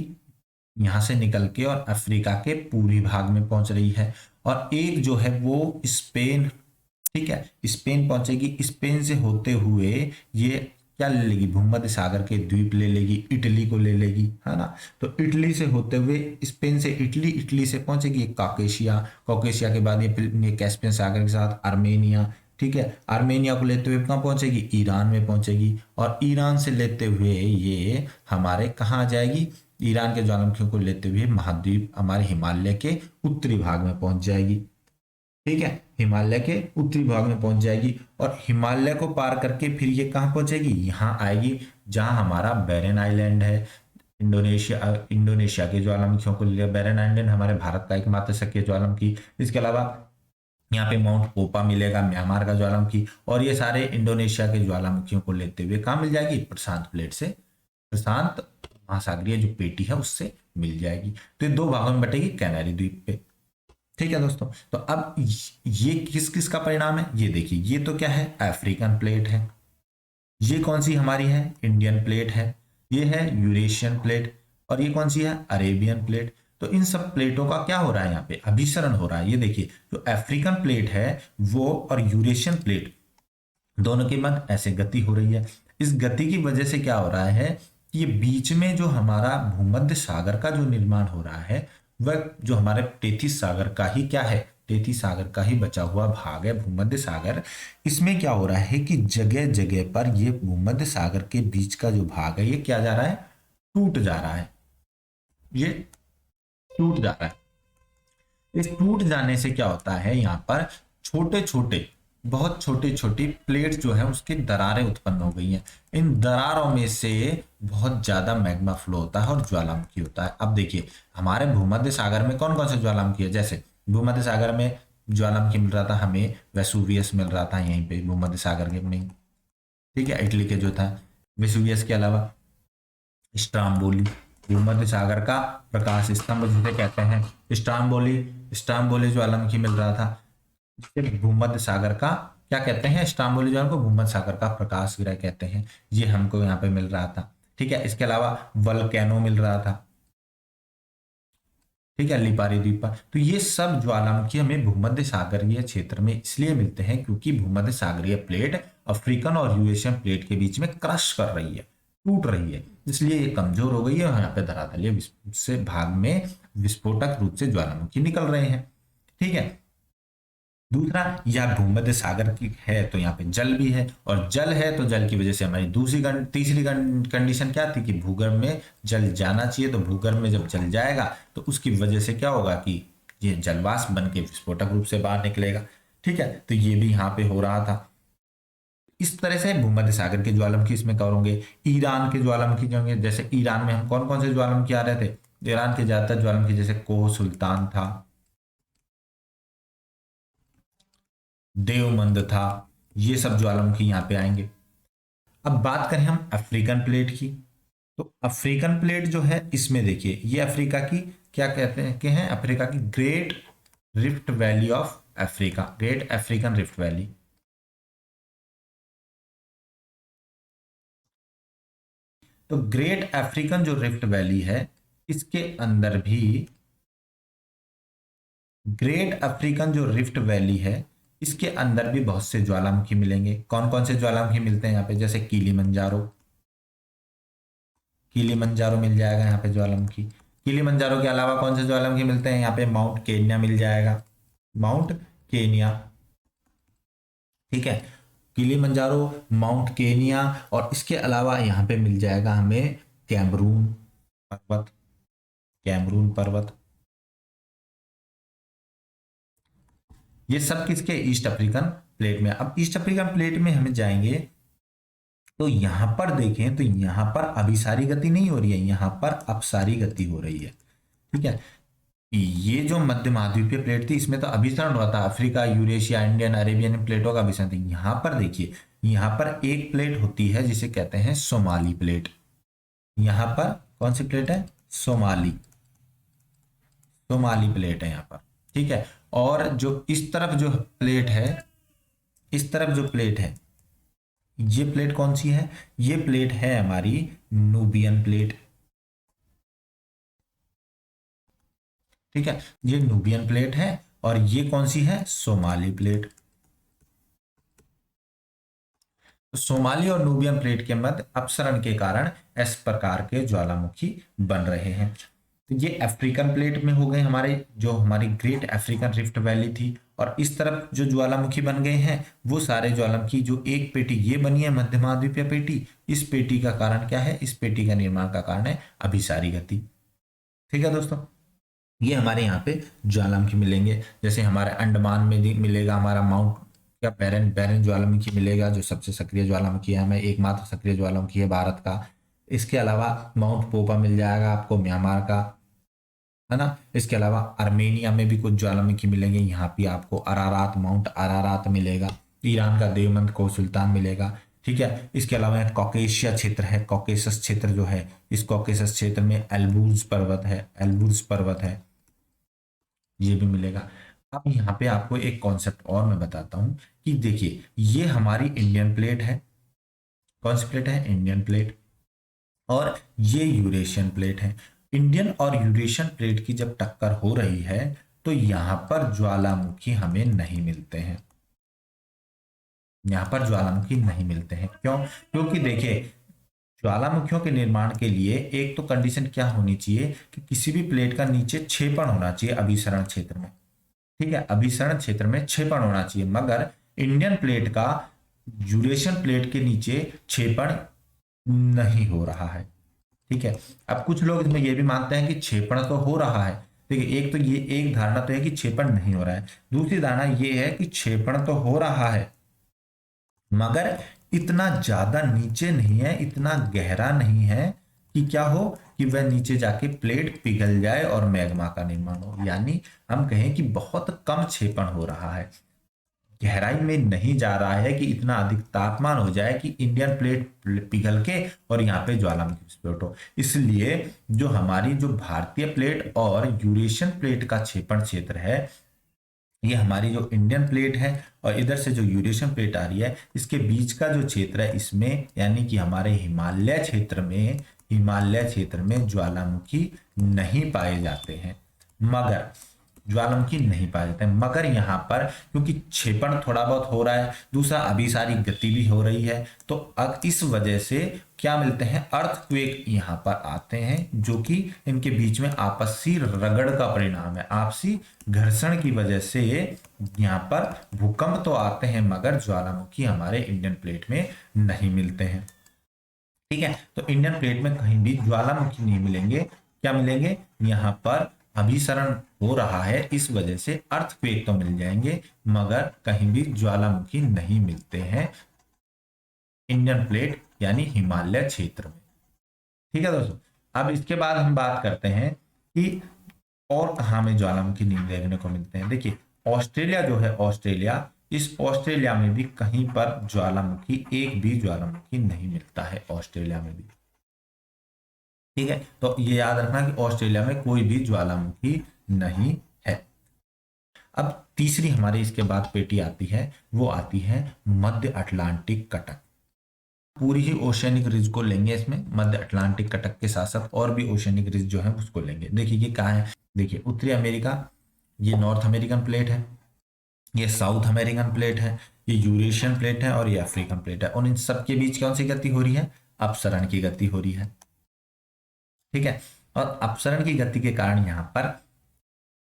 यहां से निकल के और अफ्रीका के पूर्वी भाग में पहुंच रही है। और एक जो है वो स्पेन, ठीक है, स्पेन पहुंचेगी। स्पेन से होते हुए ये क्या ले लेगी? भूमध्य सागर के द्वीप ले लेगी, इटली को ले लेगी, है ना। तो इटली से होते हुए, स्पेन से इटली, इटली से पहुंचेगी काकेशिया, काकेशिया के बाद ये कैस्पियन सागर के साथ आर्मेनिया। ठीक है, आर्मेनिया को लेते हुए कहाँ पहुंचेगी? ईरान में पहुंचेगी। और ईरान से लेते हुए ये हमारे कहाँ आ जाएगी? ईरान के ज्वालामुखियों को लेते हुए महाद्वीप हमारे हिमालय के उत्तरी भाग में पहुंच जाएगी। ठीक है, हिमालय के उत्तरी भाग में पहुंच जाएगी और हिमालय को पार करके फिर ये कहाँ पहुंचेगी? यहाँ आएगी जहां हमारा बैरन आइलैंड है। इंडोनेशिया, इंडोनेशिया के ज्वालामुखियों को लिया बैरन आइलैंड, हमारे भारत का एकमात्र सक्रिय ज्वालामुखी। इसके अलावा यहाँ पे माउंट पोपा मिलेगा, म्यांमार का ज्वालामुखी। और ये सारे इंडोनेशिया के ज्वालामुखियों को लेते हुए कहाँ मिल जाएगी? प्रशांत प्लेट से, प्रशांत महासागरीय जो पेटी है उससे मिल जाएगी। तो ये दो भागों में बटेगी कैनरी द्वीप पे। ठीक है दोस्तों, तो अब ये किस किस का परिणाम है? ये देखिए, ये तो क्या है? अफ्रीकन प्लेट है। ये कौन सी हमारी है? इंडियन प्लेट है। ये है यूरेशियन प्लेट। और ये कौन सी है? Arabian plate. तो इन सब प्लेटों का क्या हो रहा है? यहाँ पे अभिसरण हो रहा है। ये देखिए, जो अफ्रीकन प्लेट है वो और यूरेशियन प्लेट दोनों के मध्य ऐसे गति हो रही है। इस गति की वजह से क्या हो रहा है? ये बीच में जो हमारा भूमध्य सागर का जो निर्माण हो रहा है वह जो हमारे टेथिस सागर का ही क्या है? टेथिस सागर का ही बचा हुआ भाग है भूमध्य सागर। इसमें क्या हो रहा है कि जगह जगह पर ये भूमध्य सागर के बीच का जो भाग है ये क्या जा रहा है? टूट जा रहा है। ये टूट जा रहा है। इस टूट जाने से क्या होता है? यहाँ पर छोटे छोटे, बहुत छोटी छोटी प्लेट जो है उसकी दरारें उत्पन्न हो गई हैं। इन दरारों में से बहुत ज्यादा मैग्मा फ्लो होता है और ज्वालामुखी होता है। अब देखिए, हमारे भूमध्य सागर में कौन कौन से ज्वालामुखी है? जैसे भूमध्य सागर में ज्वालामुखी मिल रहा था हमें, वेसुवियस मिल रहा था यहीं पे भूमध्य सागर के में। ठीक है, इटली के जो था वेसुवियस के अलावा स्ट्राम्बोली, भूमध्य सागर का प्रकाश स्तंभ जिसे कहते हैं। स्ट्राम्बोली, स्ट्राम्बोली ज्वालामुखी मिल रहा था जिसे भूमध्य सागर का क्या कहते हैं? स्ट्राम्बोली ज्वाला को भूमध्य सागर का प्रकाश गृह कहते हैं। ये हमको यहाँ पे मिल रहा था। ठीक है, इसके अलावा वल्केनो मिल रहा था। ठीक है, लिपारी द्वीप पर। तो ये सब ज्वालामुखी हमें भूमध्य सागरीय क्षेत्र में इसलिए मिलते हैं क्योंकि भूमध्य सागरीय प्लेट अफ्रीकन और यूरेशियन प्लेट के बीच में क्रश कर रही है, टूट रही है, इसलिए ये कमजोर हो गई है और यहाँ पे धरातलीय से भाग में विस्फोटक रूप से ज्वालामुखी निकल रहे हैं। ठीक है, दूसरा, यह भूमध्य सागर की है तो यहाँ पे जल भी है, और जल है तो जल की वजह से हमारी तीसरी कंडीशन क्या थी कि भूगर्भ में जल जाना चाहिए। तो भूगर्भ में जब जल जाएगा तो उसकी वजह से क्या होगा कि ये जलवाष्प बन के विस्फोटक रूप से बाहर निकलेगा। ठीक है, तो ये भी यहाँ पे हो रहा था। इस तरह से भूमध्य सागर के ज्वालामुखी इसमें कवर होंगे। ईरान के ज्वालामुखी जो होंगे, जैसे ईरान में हम कौन कौन से ज्वालामुखी आ रहे थे, ईरान के ज्यादातर ज्वालामुखी जैसे कोह सुल्तान था, देवमंद था, ये सब ज्वालामुखी यहाँ पे आएंगे। अब बात करें हम अफ्रीकन प्लेट की, तो अफ्रीकन प्लेट जो है इसमें देखिए ये अफ्रीका की क्या कहते हैं कि हैं, अफ्रीका की great rift valley of Africa, great African rift valley. तो ग्रेट अफ्रीकन जो रिफ्ट वैली है इसके अंदर भी, ग्रेट अफ्रीकन जो रिफ्ट वैली है इसके अंदर भी बहुत से ज्वालामुखी मिलेंगे। कौन कौन से ज्वालामुखी मिलते हैं यहाँ पे, जैसे किलिमंजारो, किलिमंजारो मिल जाएगा यहाँ पे ज्वालामुखी। किलिमंजारो के अलावा कौन से ज्वालामुखी मिलते हैं यहाँ पे, माउंट केन्या मिल जाएगा, माउंट केन्या। ठीक है, किलिमंजारो, माउंट केनिया, और इसके अलावा यहाँ पे मिल जाएगा हमें कैमरून पर्वत, कैमरून पर्वत। ये सब किसके, ईस्ट अफ्रीकन प्लेट में। अब ईस्ट अफ्रीकन प्लेट में हमें जाएंगे तो यहां पर देखें तो यहां पर अभिसारी गति नहीं हो रही है, यहां पर अपसारी गति हो रही है। ठीक है, ये जो मध्य महाद्वीपीय प्लेट थी इसमें तो अभिसरण हुआ था, अफ्रीका, यूरेशिया, इंडियन, अरेबियन प्लेटों का अभिसरण था। यहां पर देखिए, यहां पर एक प्लेट होती है जिसे कहते हैं सोमाली प्लेट। यहां पर कौन सी प्लेट है, सोमाली, सोमाली प्लेट है यहां पर। ठीक है, और जो इस तरफ जो प्लेट है, इस तरफ जो प्लेट है, ये प्लेट कौन सी है, ये प्लेट है हमारी नूबियन प्लेट। ठीक है, ये नूबियन प्लेट है, और ये कौन सी है, सोमाली प्लेट। तो सोमाली और नूबियन प्लेट के मध्य अपसरण के कारण इस प्रकार के ज्वालामुखी बन रहे हैं। तो ये अफ्रीकन प्लेट में हो गए हमारे, जो हमारी ग्रेट अफ्रीकन रिफ्ट वैली थी, और इस तरफ जो ज्वालामुखी बन गए हैं वो सारे ज्वालामुखी, जो एक पेटी ये बनी है मध्य महाद्वीपीय पेटी, इस पेटी का कारण क्या है, इस पेटी का निर्माण का कारण है अभिसारी गति। ठीक है दोस्तों, ये हमारे यहाँ पे ज्वालामुखी मिलेंगे। जैसे हमारे अंडमान में भी मिलेगा हमारा माउंट क्या, बैरन, बैरन ज्वालामुखी मिलेगा, जो सबसे सक्रिय ज्वालामुखी है, हमें एकमात्र सक्रिय ज्वालामुखी है भारत का। इसके अलावा माउंट पोपा मिल जाएगा आपको म्यांमार का, है ना। इसके अलावा आर्मेनिया में भी कुछ ज्वालामुखी मिलेंगे, यहाँ पे आपको अरारात, माउंट अरारात मिलेगा। ईरान का देवमंद को सुल्तान मिलेगा। ठीक है, इसके अलावा कॉकेशिया क्षेत्र है, कॉकेसस क्षेत्र जो है, इस कॉकेसस क्षेत्र में एल्बूर्ज पर्वत है, एल्बूर्ज पर्वत है, ये भी मिलेगा। अब यहाँ पे आपको एक कॉन्सेप्ट और मैं बताता हूँ कि देखिए ये हमारी इंडियन प्लेट है, कौन सी प्लेट है, इंडियन प्लेट, और ये यूरेशियन प्लेट है। इंडियन और यूरेशियन प्लेट की जब टक्कर हो रही है तो यहां पर ज्वालामुखी हमें नहीं मिलते हैं, यहां पर ज्वालामुखी नहीं मिलते हैं। क्यों, क्योंकि देखिए ज्वालामुखियों के निर्माण के लिए एक तो कंडीशन क्या होनी चाहिए कि किसी भी प्लेट का नीचे क्षेपण होना चाहिए अभिसरण क्षेत्र में। ठीक है, अभिसरण क्षेत्र में क्षेपण होना चाहिए, मगर इंडियन प्लेट का यूरेशियन प्लेट के नीचे क्षेपण नहीं हो रहा है। ठीक है, अब कुछ लोग इसमें ये भी मानते हैं कि क्षेपण तो हो रहा है। देखिए, एक तो ये एक धारणा तो है कि क्षेपण नहीं हो रहा है, दूसरी धारणा ये है कि क्षेपण तो हो रहा है मगर इतना ज्यादा नीचे नहीं है, इतना गहरा नहीं है कि क्या हो कि वह नीचे जाके प्लेट पिघल जाए और मैग्मा का निर्माण हो। यानी हम कहें कि बहुत कम क्षेपण हो रहा है, गहराई में नहीं जा रहा है कि इतना अधिक तापमान हो जाए कि इंडियन प्लेट पिघल के और यहाँ पे ज्वालामुखी विस्फोट हो। इसलिए जो हमारी जो भारतीय प्लेट और यूरेशियन प्लेट का क्षेपण क्षेत्र है, ये हमारी जो इंडियन प्लेट है और इधर से जो यूरेशियन प्लेट आ रही है, इसके बीच का जो क्षेत्र है इसमें, यानी कि हमारे हिमालय क्षेत्र में ज्वालामुखी नहीं पाए जाते हैं। मगर ज्वालामुखी नहीं पाए जाते हैं। मगर यहाँ पर क्योंकि क्षेपण थोड़ा बहुत हो रहा है, दूसरा अभी सारी गति भी हो रही है, तो अब इस वजह से क्या मिलते हैं, अर्थक्वेक यहाँ पर आते हैं, जो कि इनके बीच में आपसी रगड़ का परिणाम है। आपसी घर्षण की वजह से यहाँ पर भूकंप तो आते हैं मगर ज्वालामुखी हमारे इंडियन प्लेट में नहीं मिलते हैं। ठीक है, तो इंडियन प्लेट में कहीं भी ज्वालामुखी नहीं मिलेंगे। क्या मिलेंगे, यहाँ पर अभिसरण हो रहा है, इस वजह से अर्थक्वेक तो मिल जाएंगे मगर कहीं भी ज्वालामुखी नहीं मिलते हैं इंडियन प्लेट यानी हिमालय क्षेत्र में। ठीक है दोस्तों, अब इसके बाद हम बात करते हैं कि और कहाँ में ज्वालामुखी नहीं देखने को मिलते हैं। देखिए ऑस्ट्रेलिया जो है, ऑस्ट्रेलिया, इस ऑस्ट्रेलिया में भी कहीं पर ज्वालामुखी, एक भी ज्वालामुखी नहीं मिलता है ऑस्ट्रेलिया में भी। ठीक है, तो ये याद रखना कि ऑस्ट्रेलिया में कोई भी ज्वालामुखी नहीं है। अब तीसरी हमारी इसके बाद पेटी आती है, वो आती है मध्य अटलांटिक कटक। पूरी ही ओशियनिक रिज को लेंगे इसमें, मध्य अटलांटिक कटक के साथ साथ और भी ओशियनिक रिज जो है उसको लेंगे। देखिए ये कहाँ है, देखिए उत्तरी अमेरिका, ये नॉर्थ अमेरिकन प्लेट है, ये साउथ अमेरिकन प्लेट है, ये यूरेशियन प्लेट है और ये अफ्रीकन प्लेट है। और इन सब के बीच कौन सी गति हो रही है, अपसरण की गति हो रही है। ठीक है, और अपसरण की गति के कारण यहाँ पर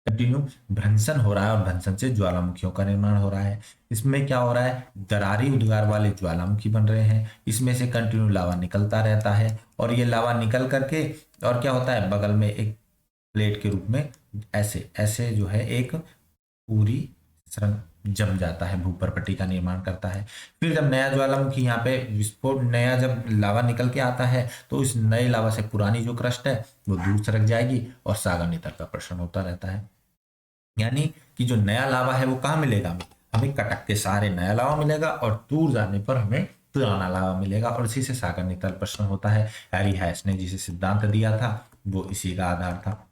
कंटिन्यू भ्रंशन हो रहा है और भ्रंशन से ज्वालामुखियों का निर्माण हो रहा है। इसमें क्या हो रहा है, दरारी उद्गार वाले ज्वालामुखी बन रहे हैं, इसमें से कंटिन्यू लावा निकलता रहता है और ये लावा निकल करके और क्या होता है, बगल में एक प्लेट के रूप में ऐसे ऐसे जो है एक पूरी सरंग जम जाता है, भूपर पट्टी का निर्माण करता है। फिर जब नया ज्वालामुखी यहाँ पे विस्फोट, नया जब लावा निकल के आता है तो इस नए लावा से पुरानी जो क्रस्ट है वो दूर सरक जाएगी और सागर नितर का प्रश्न होता रहता है। यानी कि जो नया लावा है वो कहाँ मिलेगा, हमें कटक के सारे नया लावा मिलेगा और दूर जाने पर हमें पुराना लावा मिलेगा और इसी से सागर नितर प्रश्न होता है। हैरी हैस ने जिसे सिद्धांत दिया था वो इसी का आधार था।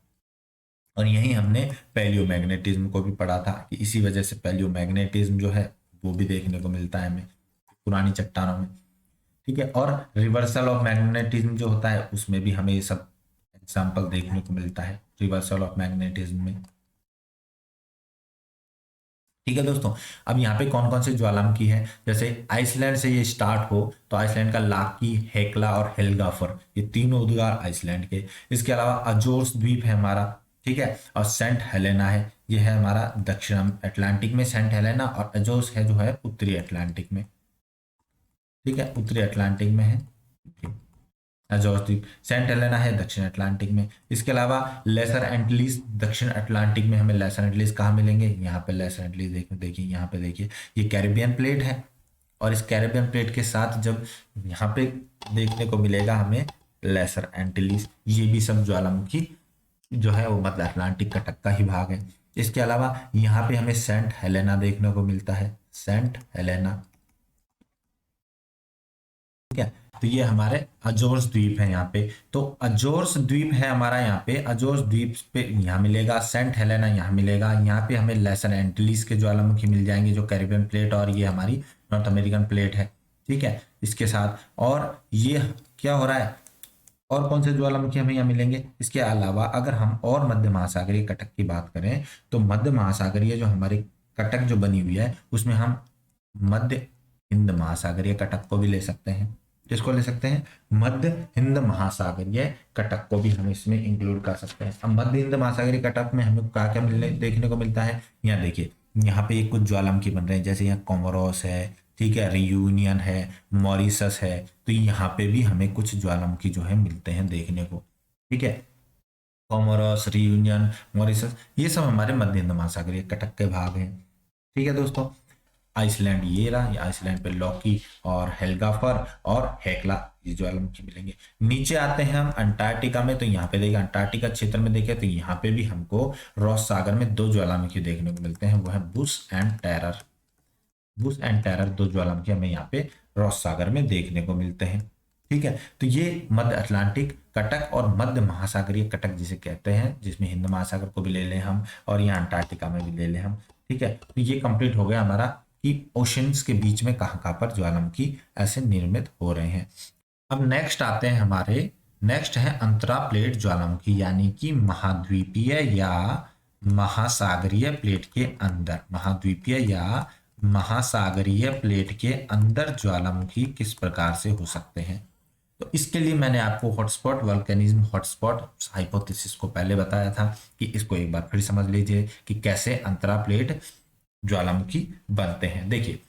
और यही हमने पैलियोमैग्नेटिज्म को भी पढ़ा था कि इसी वजह से पैलियोमैग्नेटिज्म जो है वो भी देखने को मिलता है हमें पुरानी चट्टानों में। ठीक है, और रिवर्सल ऑफ मैग्नेटिज्म जो होता है उसमें भी हमें ये सब एग्जाम्पल देखने को मिलता है, रिवर्सल ऑफ मैग्नेटिज्म में। ठीक है दोस्तों, अब यहाँ पे कौन कौन से ज्वालामुखी है, जैसे आइसलैंड से ये स्टार्ट हो तो आइसलैंड का लाकी, हेक्ला और हेल्गाफर, ये तीनों उद्गार आइसलैंड के। इसके अलावा अजोर्स द्वीप है हमारा, ठीक है, और सेंट हेलेना है, ये है हमारा दक्षिण अटलांटिक में सेंट हेलेना, और अजोर्स है जो है उत्तरी अटलांटिक में। ठीक है, उत्तरी अटलांटिक में है अजोर्स द्वीप। सेंट हेलेना है दक्षिण अटलांटिक में। इसके अलावा लेसर एंटिलीज दक्षिण अटलांटिक में, हमें लेसर एंटिलीज कहाँ मिलेंगे, यहाँ पे लेसर एंटिलीज देखिए यहाँ पे देखिए, ये कैरिबियन प्लेट है और इस कैरिबियन प्लेट के साथ जब यहाँ पे देखने को मिलेगा हमें लेसर एंटिलीज, ये भी सब ज्वालामुखी जो है वो मध्य अटलांटिक कटक का ही भाग है। इसके अलावा यहाँ पे हमें सेंट हेलेना देखने को मिलता है, सेंट हेलेना। ठीक है, तो ये हमारे अजोर्स द्वीप है यहाँ पे, तो अजोर्स द्वीप है हमारा, यहाँ पे अजोर्स द्वीप पे यहाँ मिलेगा सेंट हेलेना, यहाँ मिलेगा, यहाँ पे हमें लेसर एंटिलीज के ज्वालामुखी मिल जाएंगे जो कैरिबियन प्लेट और ये हमारी नॉर्थ अमेरिकन प्लेट है। ठीक है, इसके साथ और ये क्या हो रहा है, और कौन से ज्वालामुखी हमें यहाँ मिलेंगे। इसके अलावा अगर हम और मध्य महासागरीय कटक की बात करें तो मध्य महासागरीय जो हमारी कटक जो बनी हुई है उसमें हम मध्य हिंद महासागरीय कटक को भी ले सकते हैं। जिसको ले सकते हैं, मध्य हिंद महासागरीय कटक को भी हम इसमें इंक्लूड कर सकते हैं। अब मध्य हिंद महासागरीय कटक में हमें क्या क्या मिलने देखने को मिलता है, यहाँ देखिए यहाँ पे कुछ ज्वालामुखी बन रहे हैं, जैसे यहाँ कोमोरोस है, ठीक है, रियूनियन है, मॉरिशस है, तो यहाँ पे भी हमें कुछ ज्वालामुखी जो है मिलते हैं देखने को। ठीक है, कोमोरोस, रियूनियन, मॉरिशस, ये सब हमारे मध्य हिंद महासागरीय कटक के भाग हैं। ठीक है दोस्तों, आइसलैंड ये रहा, ये आइसलैंड पे लॉकी और हेल्गाफर और हेक्ला ये ज्वालामुखी मिलेंगे। नीचे आते हैं हम अंटार्कटिका में, तो यहाँ पे देखिए अंटार्कटिका क्षेत्र में देखें तो यहाँ पे भी हमको रॉस सागर में दो ज्वालामुखी देखने को मिलते हैं, वो है Bush and terror. Bush and terror दो ज्वालामुखी हमें यहाँ पे रॉस सागर में देखने को मिलते हैं। ठीक है, तो ये मध्य अटलांटिक कटक और मध्य महासागरीय कटक जिसे कहते हैं, जिसमें हिंद महासागर को भी ले लें हम और यहाँ अंटार्कटिका में भी ले लें हम। ठीक है, तो ये कंप्लीट हो गया हमारा कि ओशंस के बीच में कहाँ कहाँ पर ज्वालामुखी ऐसे निर्मित हो रहे हैं। अब नेक्स्ट आते हैं हमारे नेक्स्ट है अंतरा प्लेट ज्वालामुखी, यानी कि महाद्वीपीय या महासागरीय प्लेट के अंदर, महाद्वीपीय या महासागरीय प्लेट के अंदर ज्वालामुखी किस प्रकार से हो सकते हैं। तो इसके लिए मैंने आपको हॉटस्पॉट वोल्केनिज्म, हॉटस्पॉट हाइपोथेसिस को पहले बताया था कि इसको एक बार फिर समझ लीजिए कि कैसे अंतरा प्लेट ज्वालामुखी बनते हैं। देखिए,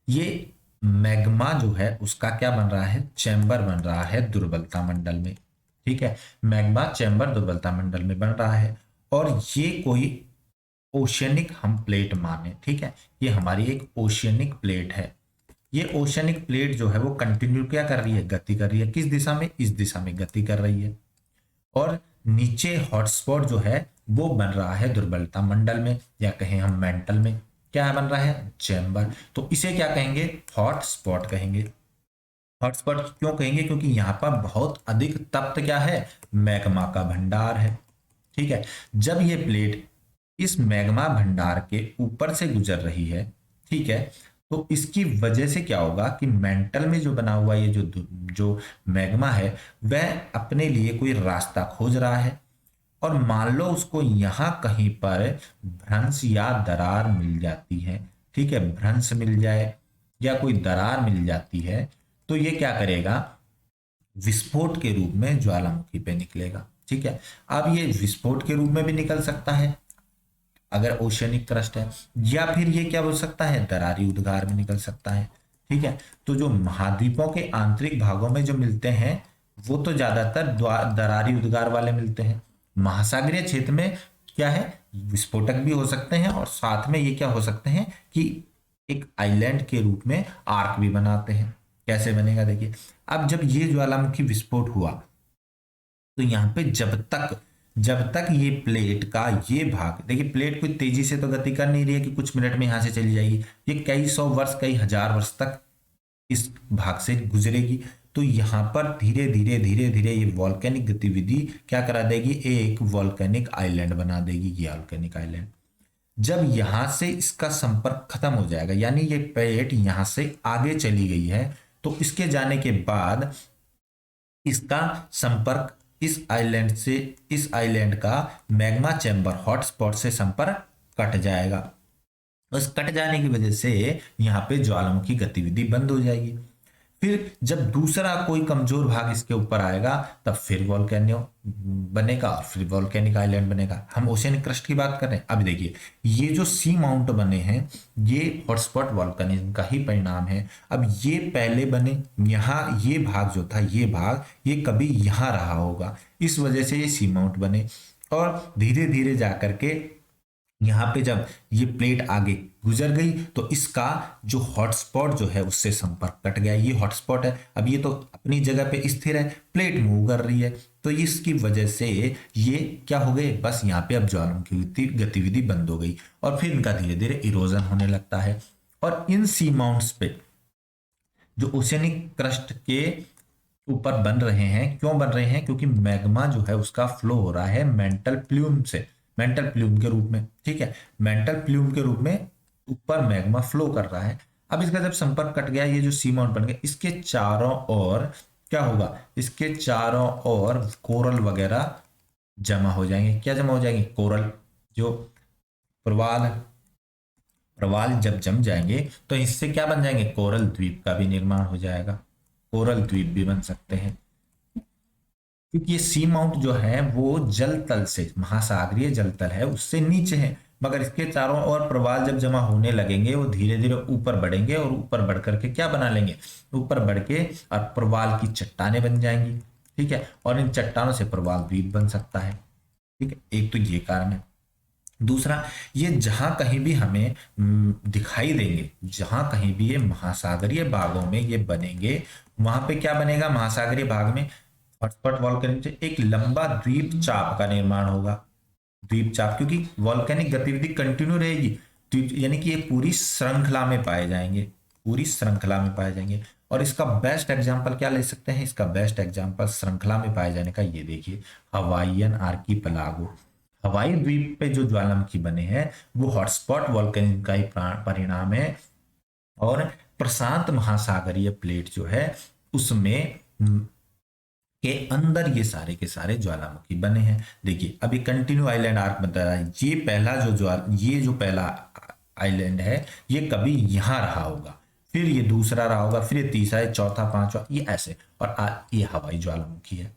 ये मैग्मा जो है उसका क्या बन रहा है, चैम्बर बन रहा है दुर्बलता मंडल में। ठीक है, मैग्मा चैम्बर दुर्बलता मंडल में बन रहा है और ये कोई ओशियनिक हम प्लेट माने। ठीक है, ये हमारी एक ओशियनिक प्लेट है। ये ओशियनिक प्लेट जो है वो कंटिन्यू क्या कर रही है, गति कर रही है। किस दिशा में, इस दिशा में गति कर रही है। और नीचे हॉटस्पॉट जो है वो बन रहा है दुर्बलता मंडल में, या कहें हम मेंटल में, क्या बन रहा है, चैम्बर। तो इसे क्या कहेंगे, हॉट स्पॉट कहेंगे। हॉटस्पॉट क्यों कहेंगे, क्योंकि यहाँ पर बहुत अधिक तप्त क्या है, मैग्मा का भंडार है। ठीक है, जब ये प्लेट इस मैग्मा भंडार के ऊपर से गुजर रही है, ठीक है, तो इसकी वजह से क्या होगा कि मेंटल में जो बना हुआ ये जो मैग्मा है वह अपने लिए कोई रास्ता खोज रहा है। और मान लो उसको यहां कहीं पर भ्रंश या दरार मिल जाती है। ठीक है, भ्रंश मिल जाए या कोई दरार मिल जाती है तो ये क्या करेगा, विस्फोट के रूप में ज्वालामुखी पे निकलेगा। ठीक है, अब ये विस्फोट के रूप में भी निकल सकता है अगर ओशियनिक क्रस्ट है, या फिर ये क्या हो सकता है, दरारी उद्गार में निकल सकता है। ठीक है, तो जो महाद्वीपों के आंतरिक भागों में जो मिलते हैं वो तो ज्यादातर दरारी उद्गार वाले मिलते हैं। महासागरीय क्षेत्र में क्या है, विस्फोटक भी हो सकते हैं और साथ में ये क्या हो सकते हैं कि एक आइलैंड के रूप में आर्क भी बनाते हैं। कैसे बनेगा, देखिए, अब जब ये ज्वालामुखी विस्फोट हुआ तो यहाँ पे जब तक ये प्लेट का ये भाग, देखिए प्लेट कोई तेजी से तो गति कर नहीं रही है कि कुछ मिनट में यहां से चली जाएगी, ये कई सौ वर्ष कई हजार वर्ष तक इस भाग से गुजरेगी। तो यहाँ पर धीरे धीरे धीरे धीरे ये वॉल्केनिक गतिविधि क्या करा देगी, एक वॉल्केनिक आइलैंड बना देगी, ये वॉल्केनिक आइलैंड। जब यहां से इसका संपर्क खत्म हो जाएगा, यानी ये प्लेट यहां से आगे चली गई है, तो इसके जाने के बाद इसका संपर्क इस आइलैंड से, इस आइलैंड का मैग्मा चैम्बर हॉटस्पॉट से संपर्क कट जाएगा। बस कट जाने की वजह से यहाँ पे ज्वालामुखी गतिविधि बंद हो जाएगी। फिर जब दूसरा कोई कमजोर भाग इसके ऊपर आएगा तब फिर वॉल्केनो बनेगा और फिर वॉल्केनिक आइलैंड बनेगा। हम ओशियनिक क्रस्ट की बात कर रहे हैं। अब देखिए, ये जो सी माउंट बने हैं ये हॉटस्पॉट वॉल्केनिज्म का ही परिणाम है। अब ये पहले बने, यहाँ ये भाग जो था, ये भाग ये कभी यहाँ रहा होगा, इस वजह से ये सी माउंट बने। और धीरे धीरे जाकर के यहाँ पे जब ये प्लेट आगे गुजर गई तो इसका जो हॉटस्पॉट जो है उससे संपर्क कट गया। ये हॉटस्पॉट है, अब ये तो अपनी जगह पे स्थिर है, प्लेट मूव कर रही है, तो इसकी वजह से ये क्या हो गए, बस यहाँ पे अब ज्वालामुखी गतिविधि बंद हो गई और फिर इनका धीरे धीरे इरोजन होने लगता है। और इन सी माउंट्स पे जो ओशियनिक क्रस्ट के ऊपर बन रहे हैं, क्यों बन रहे हैं, क्योंकि मैग्मा जो है उसका फ्लो हो रहा है मेंटल प्ल्यूम से, मेंटल प्ल्यूम के रूप में। ठीक है, मेंटल प्ल्यूम के रूप में ऊपर मैग्मा फ्लो कर रहा है। अब इसका जब संपर्क कट गया, ये जो सी माउंट बन गया, इसके चारों ओर क्या होगा, इसके चारों ओर कोरल वगैरह जमा हो जाएंगे। क्या जमा हो जाएंगे, कोरल, जो प्रवाल, प्रवाल जब जम जाएंगे तो इससे क्या बन जाएंगे, कोरल द्वीप का भी निर्माण हो जाएगा, कोरल द्वीप भी बन सकते हैं। क्योंकि ये सी माउंट जो है वो जल तल से, महासागरीय जल तल है उससे नीचे है, मगर इसके चारों ओर प्रवाल जब जमा होने लगेंगे वो धीरे धीरे ऊपर बढ़ेंगे और ऊपर बढ़ करके क्या बना लेंगे, ऊपर बढ़ के और प्रवाल की चट्टानें बन जाएंगी। ठीक है, और इन चट्टानों से प्रवाल द्वीप बन सकता है। ठीक है, एक तो ये कारण है। दूसरा, ये जहां कहीं भी हमें दिखाई देंगे, जहां कहीं भी ये महासागरीय भागों में ये बनेंगे, वहां पे क्या बनेगा, महासागरीय भाग में हॉटस्पॉट वॉल्केनिक से एक लंबा द्वीप चाप का निर्माण होगा। द्वीप चाप, क्योंकि वॉल्केनिक गतिविधि कंटिन्यू रहेगी, द्वीप यानी कि ये पूरी श्रृंखला में पाए जाएंगे, पूरी श्रृंखला में पाए जाएंगे। और इसका बेस्ट एग्जांपल क्या ले सकते हैं, इसका बेस्ट एग्जांपल श्रृंखला में पाए जाने का, ये देखिए हवाईयन आर्कीपेलागो, हवाई द्वीप पे जो ज्वालामुखी बने हैं वो हॉटस्पॉट वॉल्केनिज्म का ही परिणाम है। और प्रशांत महासागरीय प्लेट जो है उसमें के अंदर ये सारे के सारे ज्वालामुखी बने हैं। देखिए अभी कंटिन्यू आइलैंड आर्क बता रहा है, ये जो पहला आइलैंड है ये कभी यहाँ रहा होगा, फिर ये दूसरा रहा होगा, फिर ये तीसरा, ये चौथा, पांचवा, ये ऐसे, और ये हवाई ज्वालामुखी है।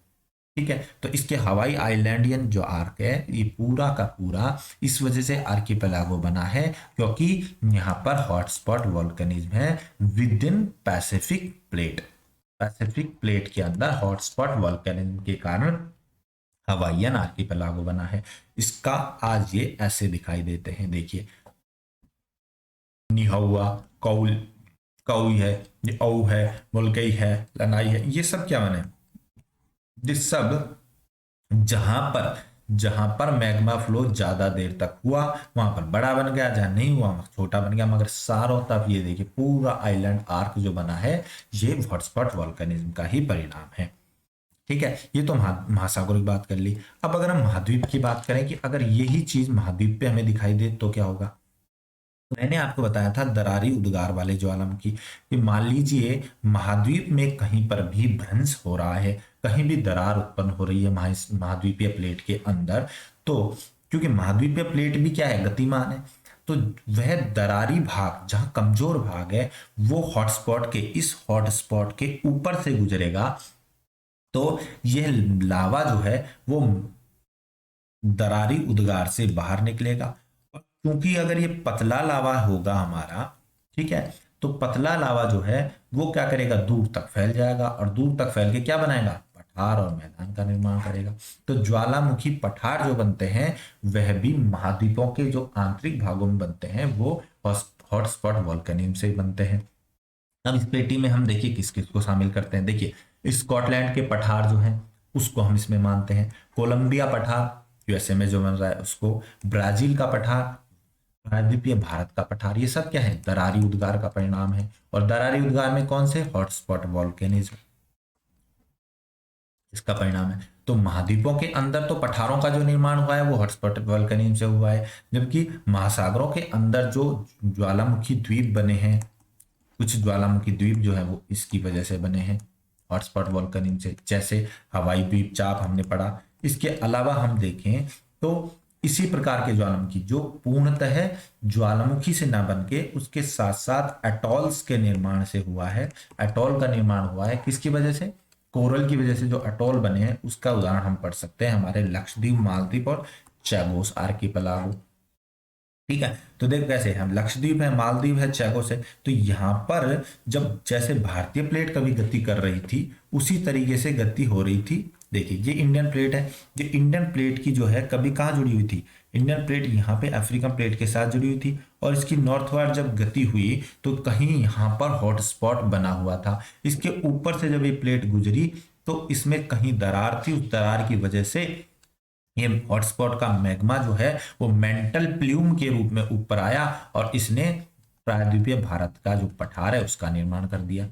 ठीक है, तो इसके हवाई आइलैंडियन जो आर्क है ये पूरा का पूरा इस वजह से आर्किपेलागो बना है क्योंकि यहाँ पर हॉटस्पॉट वोल्केनिज्म है with in Pacific plate. Pacific plate के अंदर हॉटस्पॉट वोल्केनिज्म के कारण हवाईयन आर्किपेलागो बना है। इसका आज ये ऐसे दिखाई देते हैं, देखिए निहौआ, कौल, कौई है, ये औ है, मुलकई है, लनाई है, ये सब क्या बने, ये सब जहां पर मैग्मा फ्लो ज्यादा देर तक हुआ वहां पर बड़ा बन गया, जहां नहीं हुआ वहां छोटा बन गया, मगर सारों तरफ ये देखिए पूरा आइलैंड आर्क जो बना है ये हॉटस्पॉट वॉल्केनिज्म का ही परिणाम है। ठीक है, ये तो महासागर की बात कर ली। अब अगर हम महाद्वीप की बात करें कि अगर यही चीज महाद्वीप पे हमें दिखाई दे तो क्या होगा, मैंने आपको बताया था दरारी उद्गार वाले ज्वालामुखी कि मान लीजिए महाद्वीप में कहीं पर भी भ्रंश हो रहा है, कहीं भी दरार उत्पन्न हो रही है महाद्वीपीय प्लेट के अंदर, तो क्योंकि महाद्वीपीय प्लेट भी क्या है, गतिमान है, तो वह दरारी भाग जहां कमजोर भाग है वो इस हॉटस्पॉट के ऊपर से गुजरेगा, तो यह लावा जो है वो दरारी उद्गार से बाहर निकलेगा। और क्योंकि अगर ये पतला लावा होगा हमारा, ठीक है, तो पतला लावा जो है वो क्या करेगा, दूर तक फैल जाएगा, और दूर तक फैल के क्या बनाएगा, पठार और मैदान का निर्माण करेगा। तो ज्वालामुखी पठार जो बनते हैं वह भी महाद्वीपों के जो आंतरिक भागों में बनते हैं वो हॉटस्पॉट वॉल्केनिज्म से बनते हैं। अब इस पेटी में हम देखिए किस किस को शामिल करते हैं, देखिए स्कॉटलैंड के पठार जो हैं उसको हम इसमें मानते हैं, कोलंबिया पठार यूएसए में जो बन रहा है उसको, ब्राजील का पठार, प्रायद्वीपीय भारत का पठार, ये सब क्या है, दरारी उद्गार का परिणाम है। और दरारी उद्गार में कौन से, हॉटस्पॉट वॉल्केनिज्म, इसका परिणाम है। तो महाद्वीपों के अंदर तो पठारों का जो निर्माण हुआ है वो हॉटस्पॉट वॉल्केनिज्म से हुआ है, जबकि महासागरों के अंदर जो ज्वालामुखी द्वीप बने हैं, कुछ ज्वालामुखी द्वीप जो है वो इसकी वजह से बने हैं हॉटस्पॉट वॉल्केनिज्म से, जैसे हवाई द्वीप चाप हमने पढ़ा। इसके अलावा हम देखें तो इसी प्रकार के ज्वालामुखी जो पूर्णतः ज्वालामुखी से ना बन के उसके साथ साथ एटॉल्स के निर्माण से हुआ है। एटॉल का निर्माण हुआ है किसकी वजह से, कोरल की वजह से जो अटोल बने हैं उसका उदाहरण हम पढ़ सकते हैं हमारे लक्षद्वीप, मालदीव और चैगोस आर्किपेलागो। ठीक है, तो देखो कैसे हम लक्षद्वीप है, मालदीव है, चैगोस है, तो यहाँ पर जब जैसे भारतीय प्लेट कभी गति कर रही थी उसी तरीके से गति हो रही थी। देखिए ये इंडियन प्लेट है, ये इंडियन प्लेट की जो है कभी कहाँ जुड़ी हुई थी, इंडियन प्लेट यहाँ पे अफ्रीकन प्लेट के साथ जुड़ी हुई थी, और इसकी नॉर्थवर्ड जब गति हुई तो कहीं यहाँ पर हॉटस्पॉट बना हुआ था, इसके ऊपर से जब ये प्लेट गुजरी तो इसमें कहीं दरार थी, उस दरार की वजह से ये हॉटस्पॉट का मैग्मा जो है वो मेंटल प्ल्यूम के रूप में ऊपर आया और इसने प्रायद्वीपीय भारत का जो पठार है उसका निर्माण कर दिया।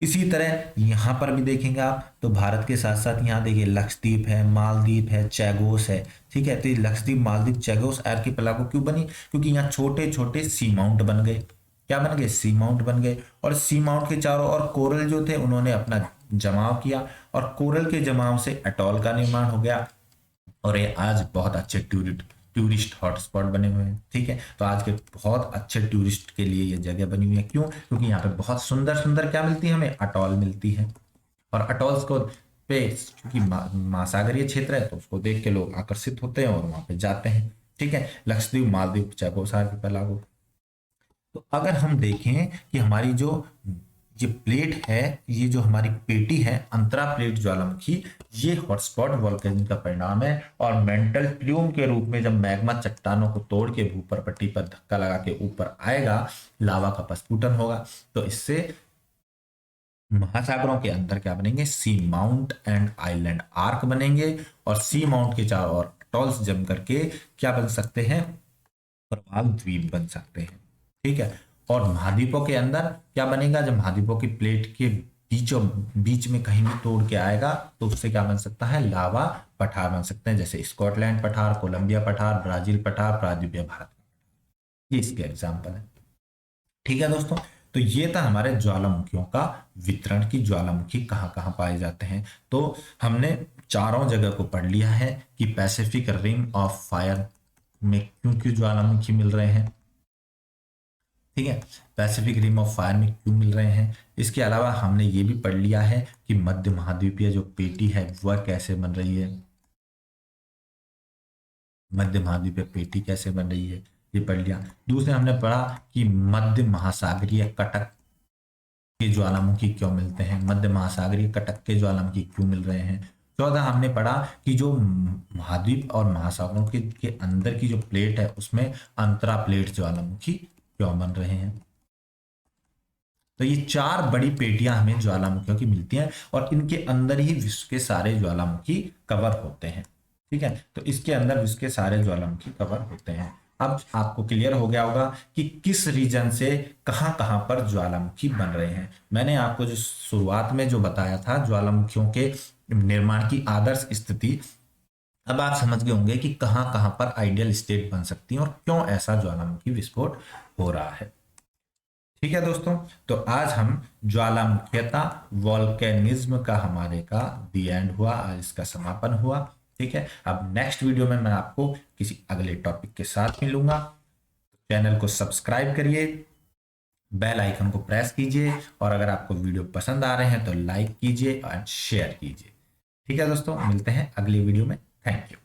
इसी तरह यहाँ पर भी देखेंगे आप तो भारत के साथ साथ यहाँ देखिए लक्षद्वीप है, मालदीव है, चैगोस है। ठीक है, तो ये लक्षद्वीप, मालदीव, चैगोस आर्किपेलागो क्यों बनी, क्योंकि यहाँ छोटे छोटे सी माउंट बन गए। क्या बन गए, सी माउंट बन गए, और सी माउंट के चारों ओर कोरल जो थे उन्होंने अपना जमाव किया, और कोरल के जमाव से अटॉल का निर्माण हो गया, और ये आज बहुत अच्छे टूरिस्ट हॉटस्पॉट बने हुए हैं। ठीक है, तो आज के बहुत अच्छे टूरिस्ट के लिए ये जगह बनी हुई है। क्यों, क्योंकि यहाँ पे बहुत सुंदर सुंदर क्या मिलती है, हमें अटॉल मिलती है, और अटॉल्स को पे क्योंकि महासागरीय क्षेत्र है तो उसको देख के लोग आकर्षित होते हैं और वहां पे जाते हैं। ठीक है, लक्षद्वीप, मालदीव, चैगोस आर्किपेलागो। तो अगर हम देखें कि हमारी जो ये प्लेट है, ये जो हमारी पेटी है अंतरा प्लेट ज्वालामुखी, ये हॉटस्पॉट वॉल्केनिज्म का परिणाम है, और मेंटल प्ल्यूम के रूप में जब मैग्मा चट्टानों को तोड़ के भूपर पट्टी पर धक्का लगा के ऊपर आएगा, लावा का प्रस्फुटन होगा, तो इससे महासागरों के अंदर क्या बनेंगे, सी माउंट एंड आइलैंड आर्क बनेंगे, और सी माउंट के चारों ओर अटॉल्स जम करके क्या बन सकते हैं, प्रवाल द्वीप बन सकते हैं। ठीक है, और महाद्वीपों के अंदर क्या बनेगा, जब महाद्वीपों की प्लेट के बीचों बीच में कहीं भी तोड़ के आएगा तो उससे क्या बन सकता है, लावा पठार बन सकते हैं, जैसे स्कॉटलैंड पठार, कोलंबिया पठार, ब्राजील पठार, प्रायद्वीपीय भारत, ये इसके एग्जाम्पल है। ठीक है दोस्तों, तो ये था हमारे ज्वालामुखियों का वितरण की ज्वालामुखी कहाँ कहाँ पाए जाते हैं। तो हमने चारों जगह को पढ़ लिया है कि पैसिफिक रिंग ऑफ फायर में क्यों क्यों ज्वालामुखी मिल रहे हैं, ठीक है, पैसिफिक रिंग ऑफ फायर में क्यों मिल रहे हैं। इसके अलावा हमने ये भी पढ़ लिया है कि मध्य महाद्वीपीय जो पेटी है वह कैसे बन रही है, मध्य महाद्वीपीय पेटी कैसे बन रही है, ये पढ़ लिया। दूसरे हमने पढ़ा कि मध्य महासागरीय कटक के ज्वालामुखी क्यों मिलते हैं, मध्य महासागरीय कटक के ज्वालामुखी क्यों मिल रहे हैं। चौथा हमने पढ़ा कि जो महाद्वीप और महासागरों के अंदर की जो प्लेट है उसमें अंतरा प्लेट ज्वालामुखी क्यों बन रहे हैं। तो ये चार बड़ी पेटियां हमें ज्वालामुखियों की मिलती हैं और इनके अंदर ही विश्व के सारे ज्वालामुखी कवर होते हैं, ठीक है। तो इसके अंदर विश्व के सारे ज्वालामुखी कवर होते हैं। अब आपको क्लियर हो गया होगा कि किस रीजन से कहां कहां पर ज्वालामुखी बन रहे हैं। मैंने आपको जो शुरुआत में जो बताया था ज्वालामुखियों के निर्माण की आदर्श स्थिति, अब आप समझ गए होंगे कि कहां कहां पर आइडियल स्टेट बन सकती है और क्यों ऐसा ज्वालामुखी विस्फोट हो रहा है। ठीक है दोस्तों, तो आज हम ज्वालामुखीता वॉल्केनिज्म का हमारे का दी एंड हुआ, आज इसका समापन हुआ। ठीक है, अब नेक्स्ट वीडियो में मैं आपको किसी अगले टॉपिक के साथ मिलूंगा। चैनल को सब्सक्राइब करिए, बेल आइकन को प्रेस कीजिए और अगर आपको वीडियो पसंद आ रहे हैं तो लाइक कीजिए और शेयर कीजिए। ठीक है दोस्तों, मिलते हैं अगली वीडियो में। Thank you.